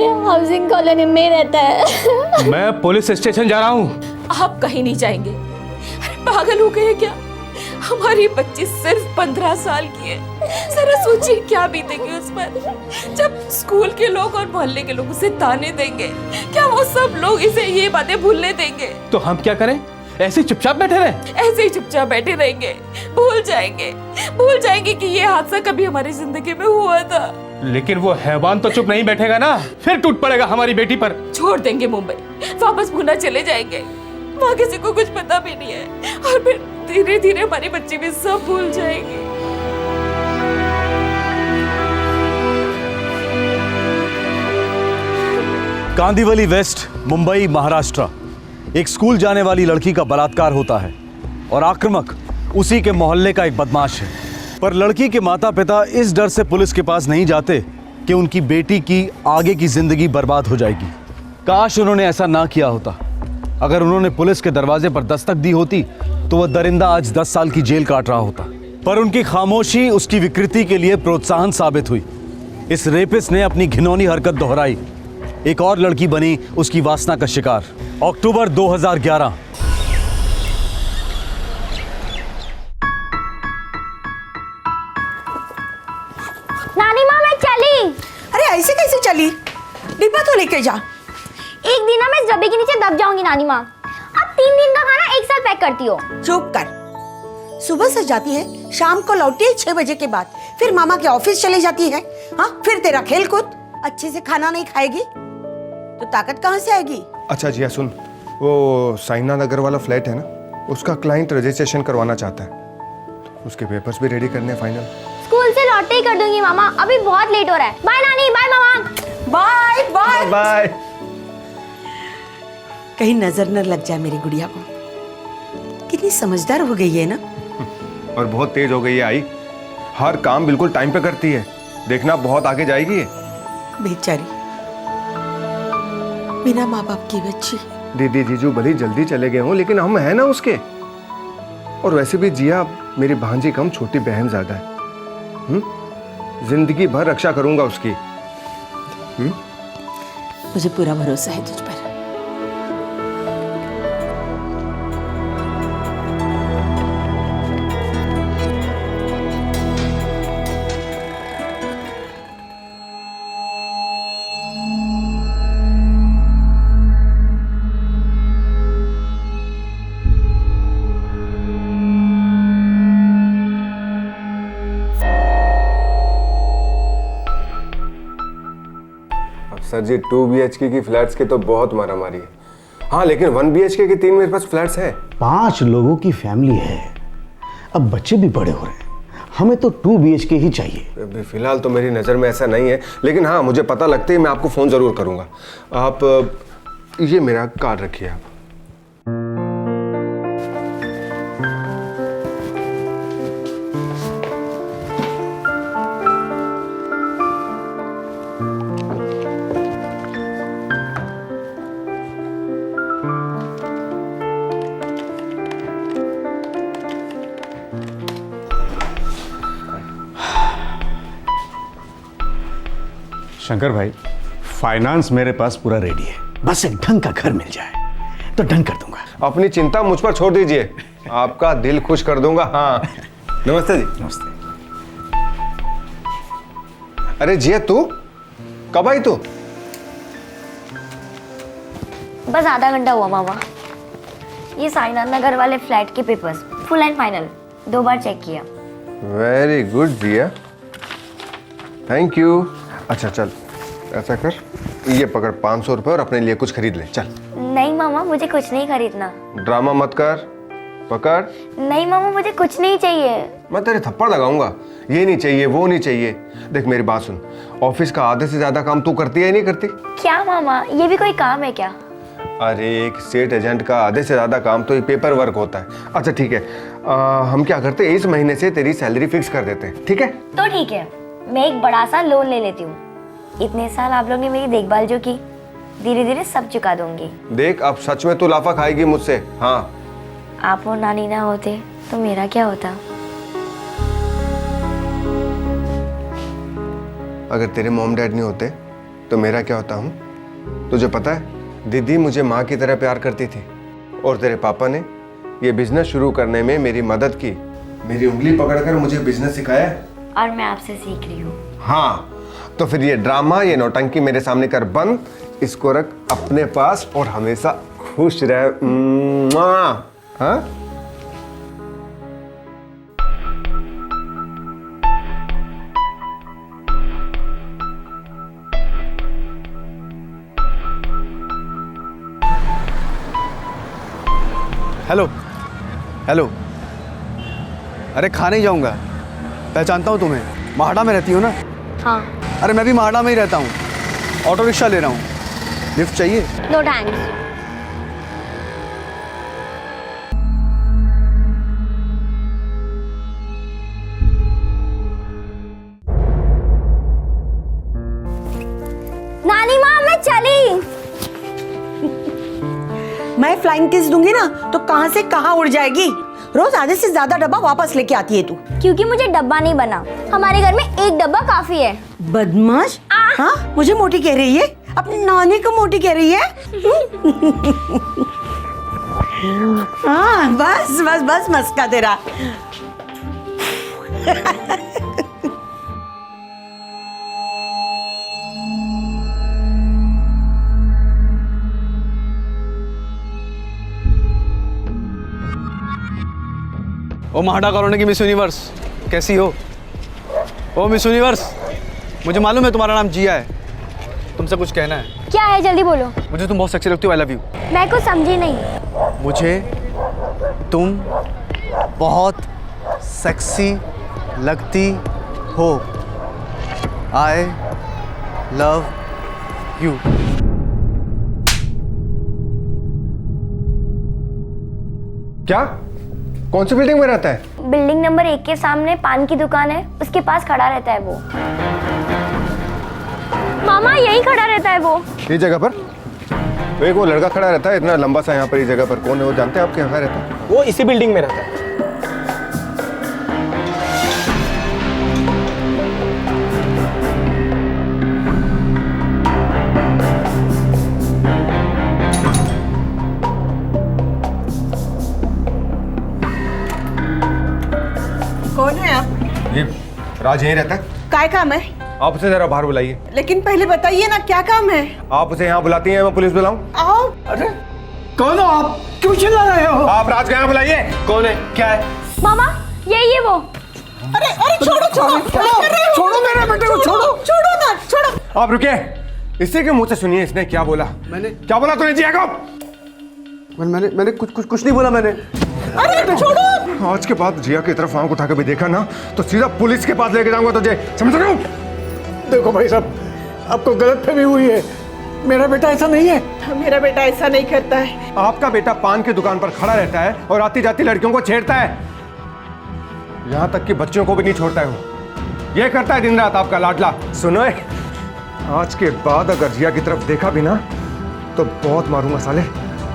हमारे housing colony में रहता है। मैं पुलिस स्टेशन जा रहा हूँ। आप कहीं नहीं जाएंगे। अरे पागल हो गए क्या? हमारी बच्ची सिर्फ 15 साल की है। जरा सोचिए क्या बीतेगी उस पर जब स्कूल के लोग और मोहल्ले के लोग उसे ताने देंगे। क्या वो सब लोग इसे ये बातें भूलने देंगे? तो हम क्या करें? ऐसे ही चुपचाप बैठे रहे? ऐसे ही चुपचाप बैठे रहेंगे? भूल जाएंगे कि ये हादसा कभी हमारी जिंदगी में हुआ था। लेकिन वो हैवान तो चुप नहीं बैठेगा ना, फिर टूट पड़ेगा हमारी बेटी पर। छोड़ देंगे मुंबई, वापस पुणे चले जाएंगे। वहाँ किसी को कुछ पता भी नहीं है और फिर धीरे धीरे हमारी बच्ची भी सब भूल जाएगी। कांदिवली वेस्ट, मुंबई, महाराष्ट्र। एक स्कूल जाने वाली लड़की का बलात्कार होता है और आक्रामक उसी के मोहल्ले का एक बदमाश है। पर लड़की के माता पिता इस डर से पुलिस के पास नहीं जाते कि उनकी बेटी की आगे की जिंदगी बर्बाद हो जाएगी। काश उन्होंने ऐसा ना किया होता। अगर उन्होंने पुलिस के दरवाजे पर दस्तक दी होती तो वह दरिंदा आज 10 साल की जेल काट रहा होता। पर उनकी खामोशी उसकी विकृति के लिए प्रोत्साहन साबित हुई। इस रेपिस्ट ने अपनी घिनौनी हरकत दोहराई। एक और लड़की बनी उसकी वासना का शिकार। अक्टूबर 2011। नानी माँ मैं चली। अरे ऐसे कैसे चली? डिब्बा तो लेके जा। एक दिन ना मैं इस डब्बे के नीचे दब जाऊंगी नानी माँ। अब 3 दिन का खाना एक साथ पैक करती हो। चुप कर। सुबह से जाती है, शाम को लौटी है 6 बजे के बाद। फिर मामा के ऑफिस चले जाती है। हाँ, फिर तेरा खेल कूद। अच्छे से खाना नहीं खाएगी तो ताकत कहाँ से आएगी? अच्छा जिया सुन, वो साइना नगर वाला फ्लैट है ना, उसका क्लाइंट रजिस्ट्रेशन करवाना चाहता है। उसके पेपर्स भी रेडी करने हैं फाइनल। स्कूल से लौटते ही कर दूंगी मामा, अभी बहुत लेट हो रहा है। बाय नानी, बाय मामा। Bye bye bye. कहीं नजर न लग जाए मेरी गुड़िया को। कितनी समझदार हो गई है ना। और बहुत तेज हो गई है आई। हर काम बिल्कुल टाइम पे करती है। देखना बहुत आगे जाएगी ये। बेचारी बिना माँ बाप की बच्ची। दीदी जीजू भले जल्दी चले गए हों, लेकिन हम हैं ना उसके। और वैसे भी जिया मेरी भांजी कम, छोटी बहन ज्यादा है। जिंदगी भर रक्षा करूंगा उसकी। मुझे पूरा भरोसा है तुझ पर। सर जी 2 BHK की फ्लैट्स के तो बहुत मारामारी है। हाँ लेकिन 1 BHK के 3 मेरे पास फ्लैट्स हैं। 5 लोगों की फैमिली है। अब बच्चे भी बड़े हो रहे हैं, हमें तो 2 BHK ही चाहिए। अभी फिलहाल तो मेरी नज़र में ऐसा नहीं है, लेकिन हाँ मुझे पता लगते ही मैं आपको फ़ोन ज़रूर करूँगा। आप ये मेरा कार्ड रखिए आप। शंकर भाई, फाइनेंस मेरे पास पूरा रेडी है। बस एक ढंग का घर मिल जाए तो ढंग कर दूंगा। अपनी चिंता मुझ पर छोड़ दीजिए, आपका दिल खुश कर दूंगा। हाँ नमस्ते जी। नमस्ते। अरे जिया तू कब आई तू? बस आधा घंटा हुआ मामा। ये साईनाथ नगर वाले फ्लैट के पेपर्स फुल एंड फाइनल 2 बार चेक किया। Very good Jiya, thank you. अच्छा चल ऐसा कर, ये पकड़ 500 रुपए और अपने लिए कुछ खरीद ले। चल। नहीं मामा, मुझे कुछ नहीं खरीदना। ड्रामा मत कर, पकड़। नहीं मामा, मुझे कुछ नहीं चाहिए। मैं तेरे थप्पड़ लगाऊंगा। ये नहीं चाहिए, वो नहीं चाहिए। देख मेरी बात सुन, ऑफिस का आधे से ज्यादा काम तू करती है नहीं करती? क्या मामा, ये भी कोई काम है क्या? अरे एक स्टेट एजेंट का आधे से ज्यादा काम तो ये पेपर वर्क होता है। अच्छा ठीक है, हम क्या करते हैं, इस महीने से तेरी सैलरी फिक्स कर देते हैं, ठीक है? तो ठीक है, मैं एक बड़ा सा लोन ले लेती हूँ। इतने साल आप लोग ने मेरी देखभाल जो की, धीरे धीरे सब चुका दूंगी। देख अब सच में तू लाफा खाएगी मुझसे। हाँ आप और नानी ना होते तो मेरा क्या होता? अगर तेरे मॉम डैड नहीं होते तो मेरा क्या होता हूँ? तुझे पता है, दीदी मुझे माँ की तरह प्यार करती थी और तेरे पापा ने ये बिजनेस शुरू करने में मेरी मदद की, मेरी उंगली पकड़कर मुझे बिजनेस सिखाया। और मैं आपसे सीख रही हूँ। हाँ, तो फिर ये ड्रामा, ये नौटंकी मेरे सामने कर बंद, इसको रख अपने पास और हमेशा खुश रह। हाँ? हेलो हेलो, अरे खाने ही जाऊंगा। पहचानता हूँ तुम्हें, महाड़ा में रहती हो ना? हाँ। अरे मैं भी महाड़ा में ही रहता हूँ, ऑटो रिक्शा ले रहा हूँ, लिफ्ट चाहिए? No thanks. नानी माँ मैं चली। मैं फ्लाइंग किस दूंगी ना तो कहां से कहां उड़ जाएगी। रोज आधे से ज्यादा डब्बा वापस लेके आती है तू। क्योंकि मुझे डब्बा नहीं बना, हमारे घर में एक डब्बा काफी है। बदमाश। हाँ, मुझे मोटी कह रही है, अपनी नानी को मोटी कह रही है। हाँ, बस बस बस मस्का तेरा। ओ महाड़ा कॉलोनी की मिस यूनिवर्स, कैसी हो? ओ मिस यूनिवर्स, मुझे मालूम है तुम्हारा नाम जिया है, तुमसे कुछ कहना है। क्या है, जल्दी बोलो। मुझे तुम बहुत सेक्सी लगती हो, आई लव यू। मैं कुछ समझी नहीं। मुझे तुम बहुत सेक्सी लगती हो, आई लव यू। क्या? कौन सी बिल्डिंग में रहता है? बिल्डिंग नंबर 1 के सामने पान की दुकान है, उसके पास खड़ा रहता है वो। मामा यही खड़ा रहता है वो। इस जगह पर? तो एक वो लड़का खड़ा रहता है इतना लंबा सा यहाँ पर, इस जगह पर कौन है वो जानते हैं आपके? यहाँ रहता है वो इसी बिल्डिंग में रहता है। कौन है आप? ये राज यहीं रहता है। काय काम है? आप उसे जरा बाहर बुलाइए। लेकिन पहले बताइए ना क्या काम है। आप उसे यहाँ बुलाती हैं, मैं पुलिस बुलाऊं? आओ। अरे कौन हो आप? क्यों चिल्ला रहे हो? आप राज को यहाँ बुलाइए। कौन है? क्या है? मामा यही है वो। अरे अरे छोड़ो छोड़ो छोड़ो मेरे बेटे को, छोड़ो। छोड़ो ना, छोड़ो। आप रुकिए, इसी के मुंह से सुनिए इसने क्या बोला। मैंने क्या बोला तूने जिया को? मैंने कुछ नहीं बोला मैंने। अरे छोड़ो। आज के बाद जिया की तरफ आंख उठा के भी देखा ना तो सीधा पुलिस के पास लेके जाऊंगा तुझे, समझ रहे हो? देखो भाई साहब, आपको गलतफहमी हुई है, मेरा बेटा ऐसा नहीं है। मेरा बेटा ऐसा नहीं करता है। आपका बेटा पान की दुकान पर खड़ा रहता है और आती जाती लड़कियों को छेड़ता है, यहां तक कि बच्चों को भी नहीं छोड़ता है वो। ये करता है दिन रात आपका लाडला। सुनो, आज के बाद अगर जिया की तरफ देखा भी ना तो बहुत मारूंगा साले।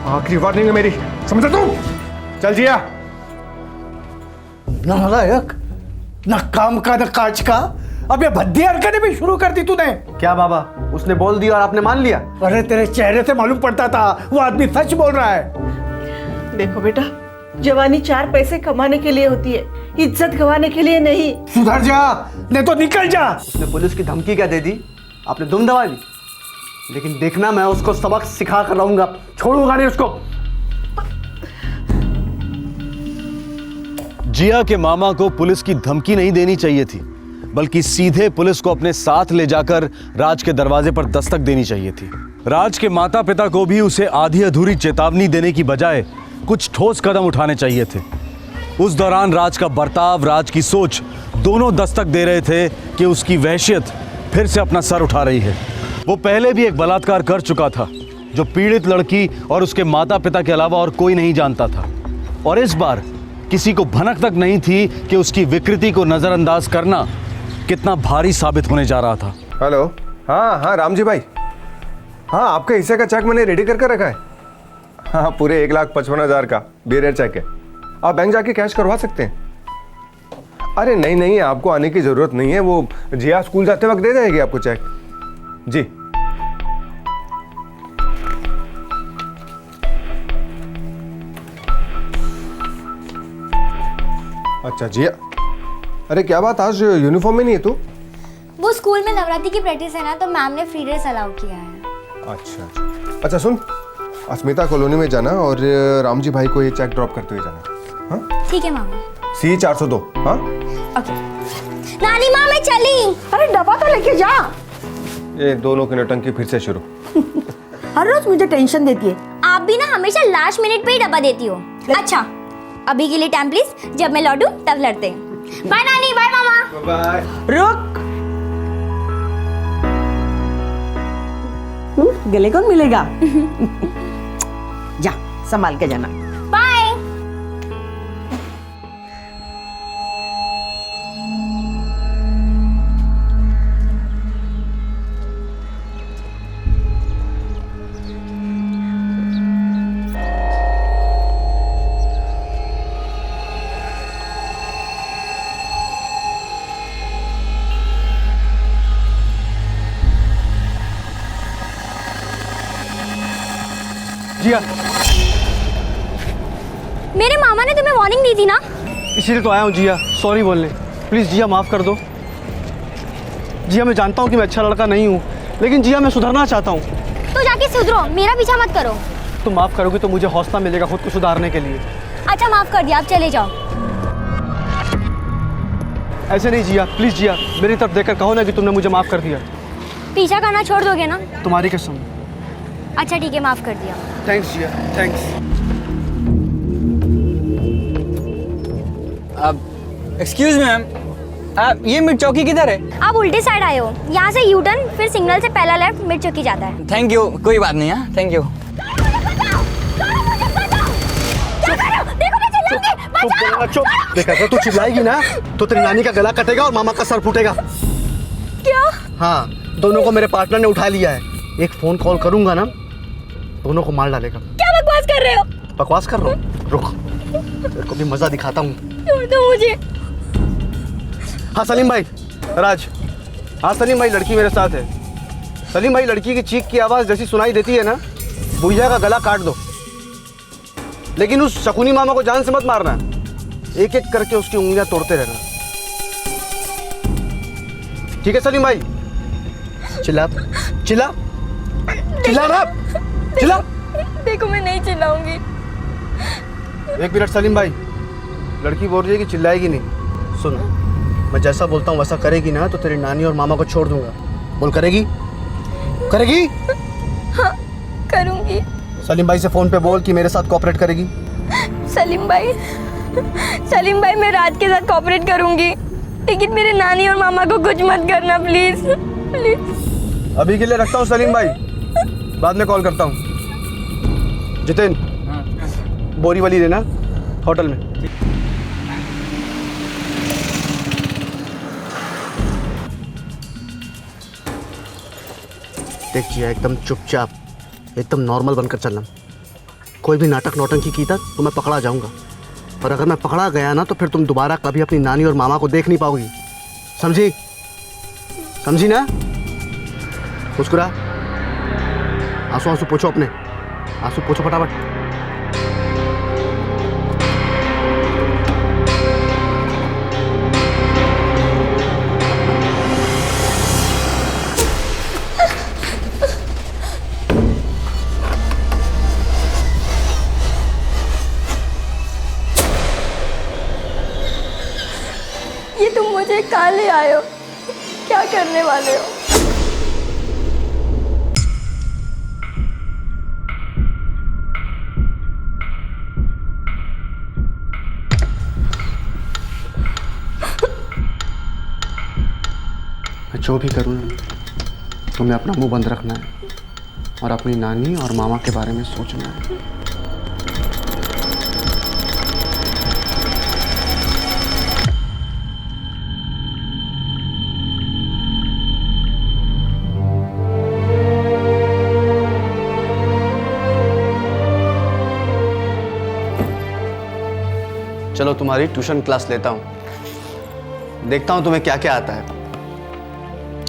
आखिरी वार्निंग है मेरी, समझ तू? चल जिया। नालायक, न काम का न काज का, अब ये भद्दी हरकतें भी शुरू कर दी तूने। क्या बाबा, उसने बोल दिया और आपने मान लिया? अरे तेरे चेहरे से मालूम पड़ता था वो आदमी सच बोल रहा है। देखो बेटा, जवानी 4 पैसे कमाने के लिए होती है, इज्जत गंवाने के लिए नहीं। सुधर जा, नहीं तो निकल जा। उसने पुलिस की धमकी क्या दे दी? आपने दुम दबा दी। लेकिन देखना, मैं उसको सबक सिखा कर रहूंगा, छोड़ूंगा नहीं उसको। जिया के मामा को पुलिस की धमकी नहीं देनी चाहिए थी, बल्कि सीधे पुलिस को अपने साथ ले जाकर राज के दरवाजे पर दस्तक देनी चाहिए थी। राज के माता पिता को भी उसे आधी अधूरी चेतावनी देने की बजाय कुछ ठोस कदम उठाने चाहिए थे। उस दौरान राज का बर्ताव, राज की सोच दोनों दस्तक दे रहे थे कि उसकी वहशियत फिर से अपना सर उठा रही है। वो पहले भी एक बलात्कार कर चुका था जो पीड़ित लड़की और उसके माता पिता के अलावा और कोई नहीं जानता था, और इस बार किसी को भनक तक नहीं थी कि उसकी विकृति को नजरअंदाज करना कितना भारी साबित होने जा रहा था। हेलो, हाँ हाँ राम जी भाई, हाँ आपके हिस्से का चेक मैंने रेडी करके रखा है। हाँ, पूरे 1,55,000 का बेरियर चेक है, आप बैंक जाके कैश करवा सकते हैं। अरे नहीं नहीं, आपको आने की ज़रूरत नहीं है, वो जिया स्कूल जाते वक्त दे जाएगी आपको चेक। जी अच्छा जिया, अरे क्या बात, आज यूनिफॉर्म में नहीं है तू? वो स्कूल में नवरात्रि की प्रैक्टिस है ना, तो मैम ने फ्री ड्रेस अलाउ किया है। अच्छा सुन, अस्मिता कॉलोनी में जाना और रामजी भाई को ये चेक ड्रॉप करते हुए जाना। हाँ ठीक है मामा। सी 402। हाँ ओके। नानी माँ मैं चली। अरे डब्बा तो लेके जा। ये दोनों की नौटंकी फिर से शुरू। हर रोज मुझे टेंशन देती है। आप भी ना हमेशा लास्ट मिनट पे ही डब्बा देती हो। अच्छा अभी के लिए टाइम प्लीज, जब मैं लौटूं तब लड़ते हैं। बाय नानी, बाय मामा। बाय। रुक, गले कौन मिलेगा? जा संभाल के जाना। बाय। जिया, मेरे मामा ने तुम्हें वार्निंग दी थी ना? इसीलिए तो आया हूँ जिया, सॉरी बोलने। प्लीज़ जिया माफ़ कर दो। जिया मैं जानता हूँ कि मैं अच्छा लड़का नहीं हूँ, लेकिन जिया मैं सुधरना चाहता हूँ। तो जाके सुधरो, मेरा पीछा मत करो। तुम माफ़ करोगी तो मुझे हौसला मिलेगा खुद को सुधारने के लिए। अच्छा माफ कर दिया, आप चले जाओ। ऐसे नहीं जिया, प्लीज़ जिया, मेरी तरफ देखकर कहो ना कि तुमने मुझे माफ़ कर दिया। पीछा करना छोड़ दोगे ना? तुम्हारी कसम। अच्छा ठीक है, माफ कर दिया। थैंक्स जिया, थैंक्स। एक्सक्यूज मैम, ये मिर्च चौकी किधर है? आप उल्टे साइड आए हो, यहाँ से यू टर्न, फिर सिग्नल से पहला लेफ्ट, मिर्च चौकी जाता है। थैंक यू, कोई बात नहीं है, थैंक यू। चुप, देखा तो तू चिल्लाएगी ना तो तेरी नानी का गला कटेगा और मामा का सर फूटेगा। क्या? हाँ, दोनों को मेरे पार्टनर ने उठा लिया है। एक फोन कॉल करूंगा ना, दोनों को मार डालेगा। क्या बकवास कर रहे हो? बकवास कर रहा हूँ? रुक, तेरे को भी मजा दिखाता हूँ। छोड़ दो मुझे। हाँ सलीम भाई, राज। हाँ सलीम भाई, लड़की मेरे साथ है। सलीम भाई, लड़की की चीख की आवाज़ जैसी सुनाई देती है ना, भुइया का गला काट दो। लेकिन उस शकुनी मामा को जान से मत मारना, एक एक करके उसकी उंगलियां तोड़ते रहना। ठीक है सलीम भाई? चिल्ला चिल्ला चिल्ला ना, चिल्ला। देखो मैं नहीं चिल्लाऊंगी। एक मिनट सलीम भाई, लड़की बोल रही है कि चिल्लाएगी नहीं। सुन, मैं जैसा बोलता हूँ वैसा करेगी ना तो तेरी नानी और मामा को छोड़ दूंगा। बोल, करेगी? करेगी? हाँ करूंगी। सलीम भाई से फोन पे बोल कि मेरे साथ कोऑपरेट करेगी। सलीम भाई, सलीम भाई मैं राज के साथ कोऑपरेट करूंगी, लेकिन मेरे नानी और मामा को कुछ मत करना प्लीज, प्लीज। अभी के लिए रखता हूँ सलीम भाई, बाद में कॉल करता हूँ। जितेन, बोरी वाली देना होटल में। देख जिया, एकदम चुपचाप, एकदम नॉर्मल बनकर चलना। कोई भी नाटक नौटंकी की था तो मैं पकड़ा जाऊंगा, पर अगर मैं पकड़ा गया ना तो फिर तुम दोबारा कभी अपनी नानी और मामा को देख नहीं पाओगी। समझी? समझी ना? मुस्कुरा, आंसू आंसू पोछो अपने, आंसू पोछो फटाफट। ये तुम मुझे कहाँ ले आए हो? क्या करने वाले हो? मैं जो भी करूँ ना, तुम्हें अपना मुंह बंद रखना है और अपनी नानी और मामा के बारे में सोचना है। चलो तुम्हारी ट्यूशन क्लास लेता हूँ, देखता हूँ तुम्हें क्या क्या आता है।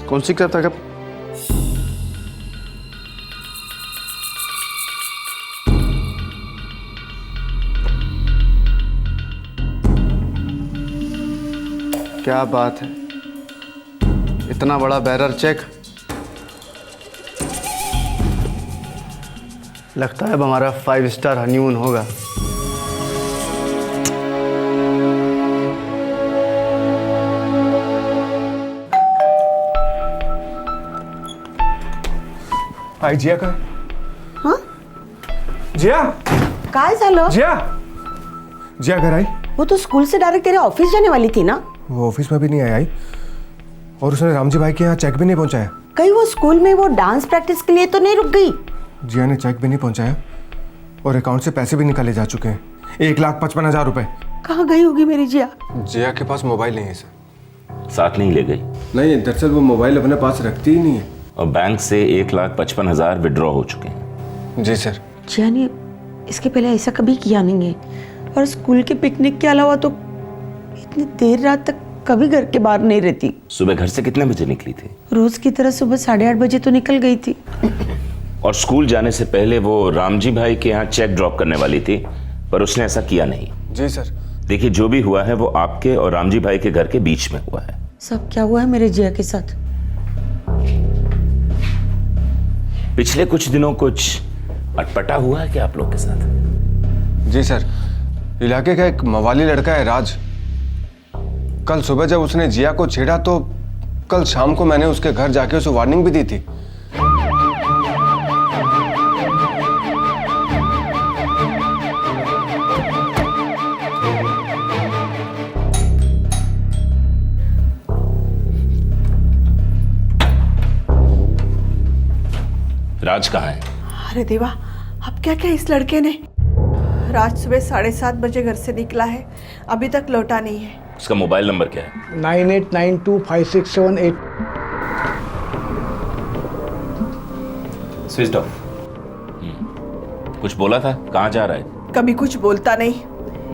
कौन सी किताब तक? क्या बात है, इतना बड़ा बैरर चेक। लगता है अब हमारा 5 स्टार हनीमून होगा। आई जिया का? हाँ? जिया? काय झालं? जिया? जिया घर आई? वो तो स्कूल से डायरेक्ट तेरे ऑफिस जाने वाली थी ना? वो ऑफिस में भी नहीं आई और उसने रामजी भाई के यहाँ चेक भी नहीं पहुंचाया। कहीं वो स्कूल में वो डांस प्रैक्टिस के लिए तो नहीं रुक गई? जिया ने चेक भी नहीं पहुंचाया और अकाउंट से पैसे भी निकाले जा चुके हैं, 1,55,000 रुपए। कहाँ गई होगी मेरी जिया? जिया के पास मोबाइल नहीं है सर। साथ नहीं ले गई? नहीं, दरअसल वो मोबाइल अपने पास रखती ही नहीं है। और बैंक से 1,55,000 विड्रॉ हो चुके हैं। जी सर। जिया ने इसके पहले ऐसा कभी किया नहीं है और स्कूल के पिकनिक के अलावा तो इतनी देर रात तक कभी घर के बाहर नहीं रहती। सुबह घर से कितने बजे निकली थी? रोज की तरह सुबह 8:30 बजे तो निकल गई थी। और स्कूल जाने से पहले वो रामजी भाई के यहाँ चेक ड्रॉप करने वाली थी, पर उसने ऐसा किया नहीं। जी सर। देखिए, जो भी हुआ है वो आपके और रामजी भाई के घर के बीच में हुआ है। सब क्या हुआ है मेरे जिया के साथ? पिछले कुछ दिनों कुछ अटपटा हुआ है क्या आप लोग के साथ? जी सर, इलाके का एक मवाली लड़का है राज। कल सुबह जब उसने जिया को छेड़ा तो कल शाम को मैंने उसके घर जाके उसे वार्निंग भी दी थी। राज कहाँ है? अरे देवा, अब क्या क्या इस लड़के ने। रात सुबह 7:30 बजे घर से निकला है, अभी तक लौटा नहीं है। उसका मोबाइल नंबर क्या है? 98925678। Switch off. कुछ बोला था? कहाँ जा रहा है? कभी कुछ बोलता नहीं,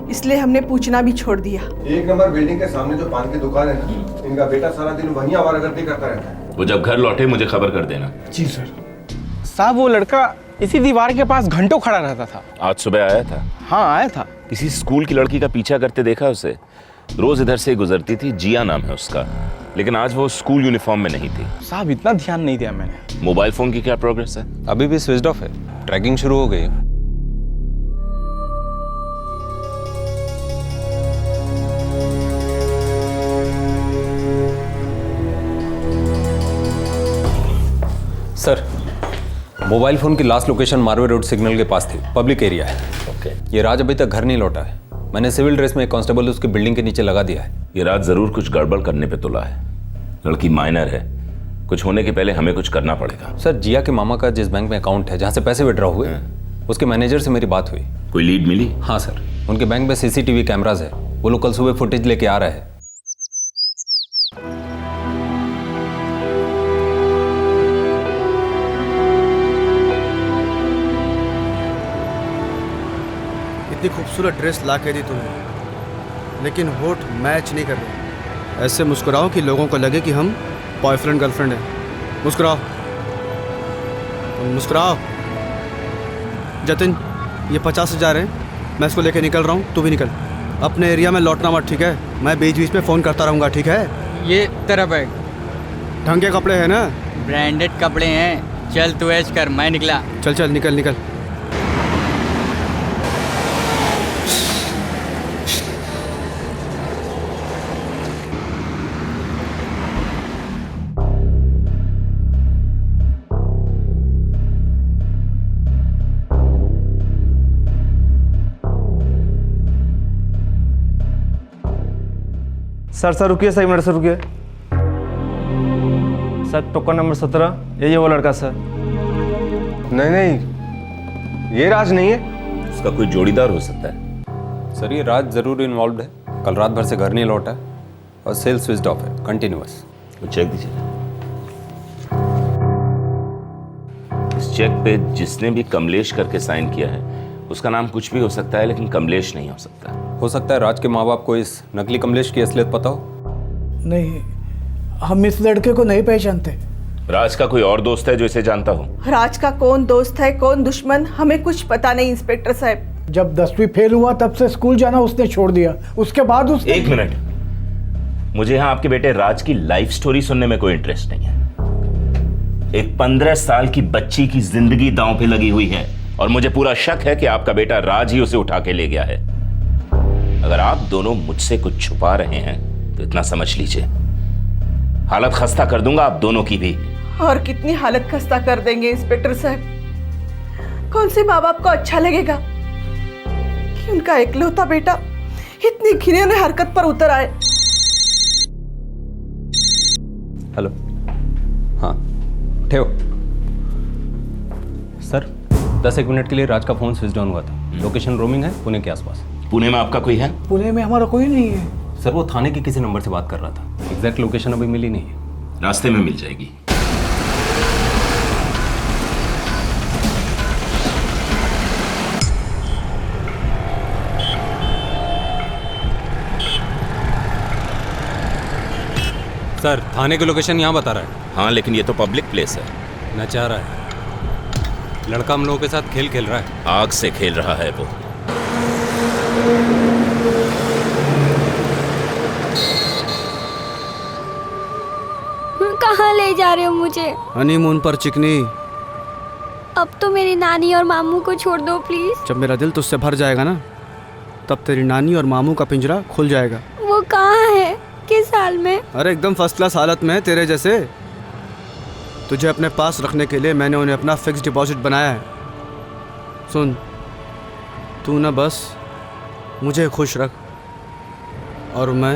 इसलिए हमने पूछना भी छोड़ दिया। 1 नंबर बिल्डिंग के सामने जो पान की दुकान है ना, इनका बेटा सारा दिन वहीं आवारागर्दी करता रहता है। वो जब घर लौटे मुझे खबर कर देना। जी सर। साहब वो लड़का इसी दीवार के पास घंटों खड़ा रहता था। आज सुबह आया था? हाँ आया था। किसी स्कूल की लड़की का पीछा करते देखा उसे? रोज इधर से गुजरती थी, जिया नाम है उसका, लेकिन आज वो स्कूल यूनिफॉर्म में नहीं थी। साहब इतना ध्यान नहीं दिया मैंने। मोबाइल फोन की क्या प्रोग्रेस है? अभी भी स्विच ऑफ है, ट्रैकिंग शुरू हो गई। सर, मोबाइल फोन की last location Marve road signal के पास थी, पब्लिक एरिया है। ओके। ये राज अभी तक घर नहीं लौटा है। मैंने सिविल ड्रेस में एक कांस्टेबल उसकी बिल्डिंग के नीचे लगा दिया है। ये राज जरूर कुछ गड़बड़ करने पे तुला है। लड़की माइनर है, कुछ होने के पहले हमें कुछ करना पड़ेगा। सर, जिया के मामा का जिस बैंक में अकाउंट है, जहाँ से पैसे विड्रॉ हुए, उसके मैनेजर से मेरी बात हुई। कोई लीड मिली? हाँ सर, उनके बैंक में सीसीटीवी कैमराज है। वो लोग कल सुबह फुटेज लेके आ रहे हैं। इतनी खूबसूरत ड्रेस ला के दी तुम्हें, लेकिन होठ मैच नहीं कर रहे। ऐसे मुस्कुराओ कि लोगों को लगे कि हम बॉयफ्रेंड गर्लफ्रेंड हैं। मुस्कुराओ, मुस्कुराओ। जतिन, ये 50,000 है, मैं इसको लेके निकल रहा हूँ, तू भी निकल। अपने एरिया में लौटना मत, ठीक है? मैं बीच बीच में फ़ोन करता रहूँगा, ठीक है? ये तेरा बैग। ढंग के कपड़े हैं ना? ब्रांडेड कपड़े हैं। चल तू ऐश कर, मैं निकला। चल चल, निकल निकल। सर रुकिए, सर 1 मिनट सर, रुकिए सर। टोकन नंबर 17, यही वो लड़का सर। नहीं नहीं, ये राज नहीं है। उसका कोई जोड़ीदार हो सकता है। सर, ये राज जरूर इन्वॉल्व है। कल रात भर से घर नहीं लौटा है और सेल स्विच ऑफ है, कंटिन्यूअस। चेक दीजिए। इस चेक पे जिसने भी कमलेश करके साइन किया है, उसका नाम कुछ भी हो सकता है, लेकिन कमलेश नहीं हो सकता। हो सकता है राज के माँ बाप को इस नकली कमलेश की असलियत पता हो। नहीं, हम इस लड़के को नहीं पहचानते। राज का कोई और दोस्त है जो इसे जानता हो? राज का कौन दोस्त है, कौन दुश्मन, हमें कुछ पता नहीं इंस्पेक्टर साहब। जब 10वीं फेल हुआ तब से स्कूल जाना उसने छोड़ दिया। उसके बाद उसने... 1 मिनट, मुझे यहाँ आपके बेटे राज की लाइफ स्टोरी सुनने में कोई इंटरेस्ट नहीं है। एक 15 साल की बच्ची की जिंदगी दांव पे लगी हुई है और मुझे पूरा शक है कि आपका बेटा राज ही उसे उठा के ले गया है। अगर आप दोनों मुझसे कुछ छुपा रहे हैं तो इतना समझ लीजिए, हालत खस्ता कर दूंगा आप दोनों की भी। और कितनी हालत खस्ता कर देंगे इंस्पेक्टर साहब? कौन से माँ बाप को अच्छा लगेगा कि उनका इकलौता बेटा इतनी घिनौनी हरकत पर उतर आए? हेलो, हाँ ठेव सर। 10 मिनट के लिए राज का फोन स्विच ऑन हुआ था। लोकेशन रोमिंग है पुणे के आसपास। पुणे में आपका कोई है? पुणे में हमारा कोई नहीं है सर, वो थाने के किसी नंबर से बात कर रहा था। एग्जैक्ट लोकेशन अभी मिली नहीं है। रास्ते में मिल जाएगी। सर, थाने की लोकेशन यहाँ बता रहा है। हाँ, लेकिन ये तो पब्लिक प्लेस है। नचा रहा है। लड़का हम लोगों के साथ खेल खेल रहा है। आग से खेल रहा है वो। कहाँ ले जा रहे हो मुझे? हनीमून पर चिकनी। अब तो मेरी नानी और मामू को छोड़ दो प्लीज। जब मेरा दिल तुझसे भर जाएगा ना, तब तेरी नानी और मामू का पिंजरा खुल जाएगा। वो कहाँ है? किस हाल में? अरे एकदम फर्स्ट क्लास हालत में, तेरे जैसे। तुझे अपने पास रखने के लिए मैंने उन्हें अपना फिक्स डिपॉजिट बनाया है। सुन, तू ना बस मुझे खुश रख और मैं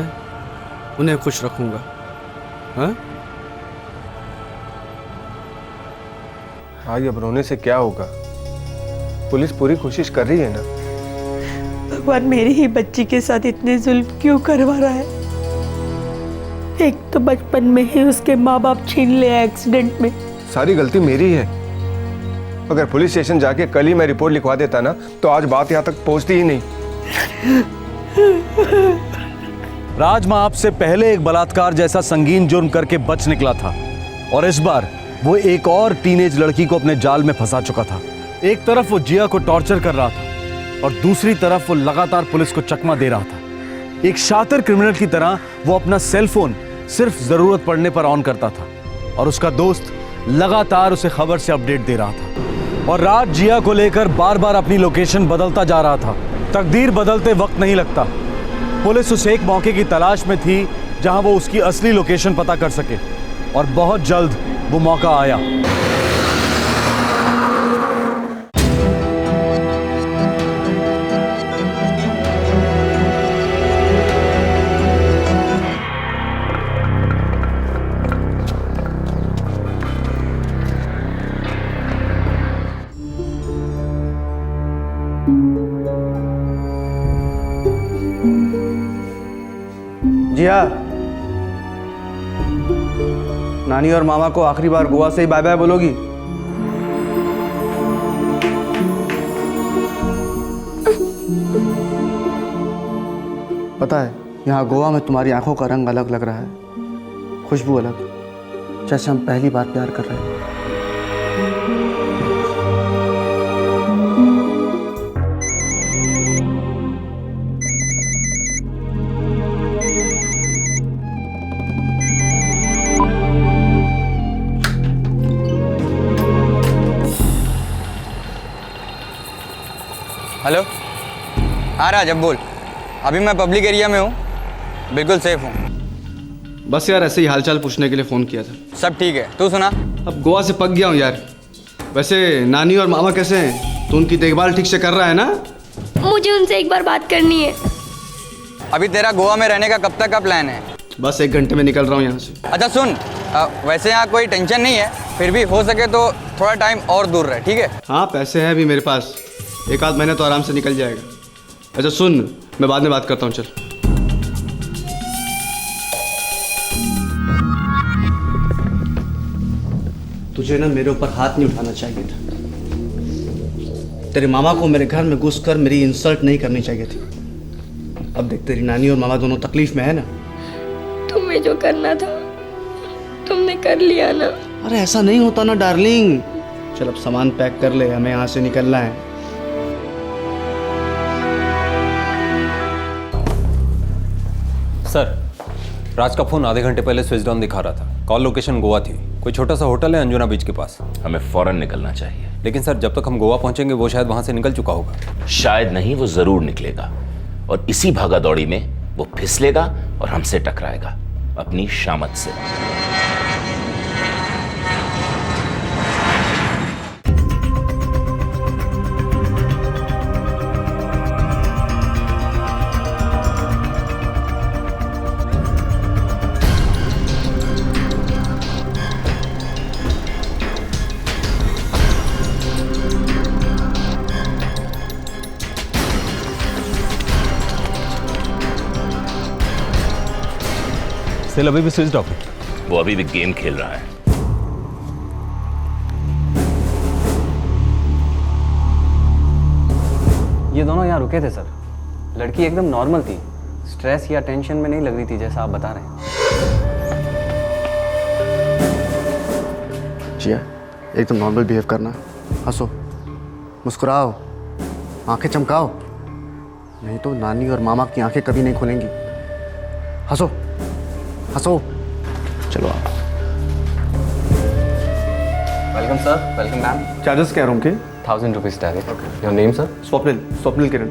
उन्हें खुश रखूँगा। हाँ? भाई, अब रोने से क्या होगा? पुलिस पूरी कोशिश कर रही है ना। भगवान मेरी ही बच्ची के साथ इतने जुल्म क्यों करवा रहा है? एक तो बचपन में ही उसके माँ बाप छीन ले एक्सीडेंट में। सारी गलती मेरी है। अगर पुलिस स्टेशन जाके कल ही मैं रिपोर्ट लिखवा देता ना, तो आज बात यहाँ तक पहुँचती ही नहीं। राज माँ आपसे पहले एक बलात्कार जैसा संगीन जुर्म करके बच निकला था और इस बार वो एक और टीनेज लड़की को अपने जाल में फंसा चुका था। एक तरफ वो जिया को टॉर्चर कर रहा था और दूसरी तरफ वो लगातार पुलिस को चकमा दे रहा था। एक शातिर क्रिमिनल की तरह वो अपना सेल फोन सिर्फ जरूरत पड़ने पर ऑन करता था और उसका दोस्त लगातार उसे खबर से अपडेट दे रहा था। और राज जिया को लेकर बार बार अपनी लोकेशन बदलता जा रहा था। तकदीर बदलते वक्त नहीं लगता। पुलिस उस एक मौके की तलाश में थी जहां वो उसकी असली लोकेशन पता कर सके और बहुत जल्द वो मौका आया। जिया, नानी और मामा को आखिरी बार गोवा से ही बाय बाय बोलोगी? पता है, यहाँ गोवा में तुम्हारी आंखों का रंग अलग लग रहा है, खुशबू अलग, जैसे हम पहली बार प्यार कर रहे हैं। हेलो, हाँ राज, अब बोल। अभी मैं पब्लिक एरिया में हूँ, बिल्कुल सेफ हूँ। बस यार ऐसे ही हालचाल पूछने के लिए फ़ोन किया था। सब ठीक है, तू सुना? अब गोवा से पक गया हूँ यार। वैसे नानी और मामा कैसे हैं? तो उनकी देखभाल ठीक से कर रहा है ना? मुझे उनसे एक बार बात करनी है। अभी तेरा गोवा में रहने का कब तक का प्लान है? बस 1 घंटे में निकल रहा हूँ यहाँ से। अच्छा सुन, वैसे यहाँ कोई टेंशन नहीं है, फिर भी हो सके तो थोड़ा टाइम और दूर रहे, ठीक है? हाँ, पैसे हैं अभी मेरे पास, 1 आध महीने तो आराम से निकल जाएगा। अच्छा सुन, मैं बाद में बात करता हूँ, चल। तुझे ना मेरे ऊपर हाथ नहीं उठाना चाहिए था। तेरे मामा को मेरे घर में घुसकर मेरी इंसल्ट नहीं करनी चाहिए थी। अब देख, तेरी नानी और मामा दोनों तकलीफ में है ना। तुम्हें जो करना था तुमने कर लिया ना। अरे ऐसा नहीं होता ना डार्लिंग। चल अब सामान पैक कर ले, हमें यहाँ से निकलना है। सर, राज का फोन आधे घंटे पहले स्विच ऑन दिखा रहा था। कॉल लोकेशन गोवा थी। कोई छोटा सा होटल है अंजुना बीच के पास। हमें फौरन निकलना चाहिए। लेकिन सर जब तक हम गोवा पहुंचेंगे वो शायद वहां से निकल चुका होगा। शायद नहीं, वो जरूर निकलेगा और इसी भागा दौड़ी में वो फिसलेगा और हमसे टकराएगा अपनी शामत से। सेल अभी भी स्विच ऑफ है। वो अभी भी गेम खेल रहा है। ये दोनों यहाँ रुके थे सर। लड़की एकदम नॉर्मल थी, स्ट्रेस या टेंशन में नहीं लग रही थी जैसा आप बता रहे हैं। जिया, एकदम नॉर्मल बिहेव करना, हंसो, मुस्कुराओ, आंखें चमकाओ, नहीं तो नानी और मामा की आंखें कभी नहीं खुलेंगी। हंसो हंसो। चलो आप। Welcome sir, welcome ma'am. Charges क्या रूम के? 1000 rupees direct. Your name sir? Swapnil Kiran.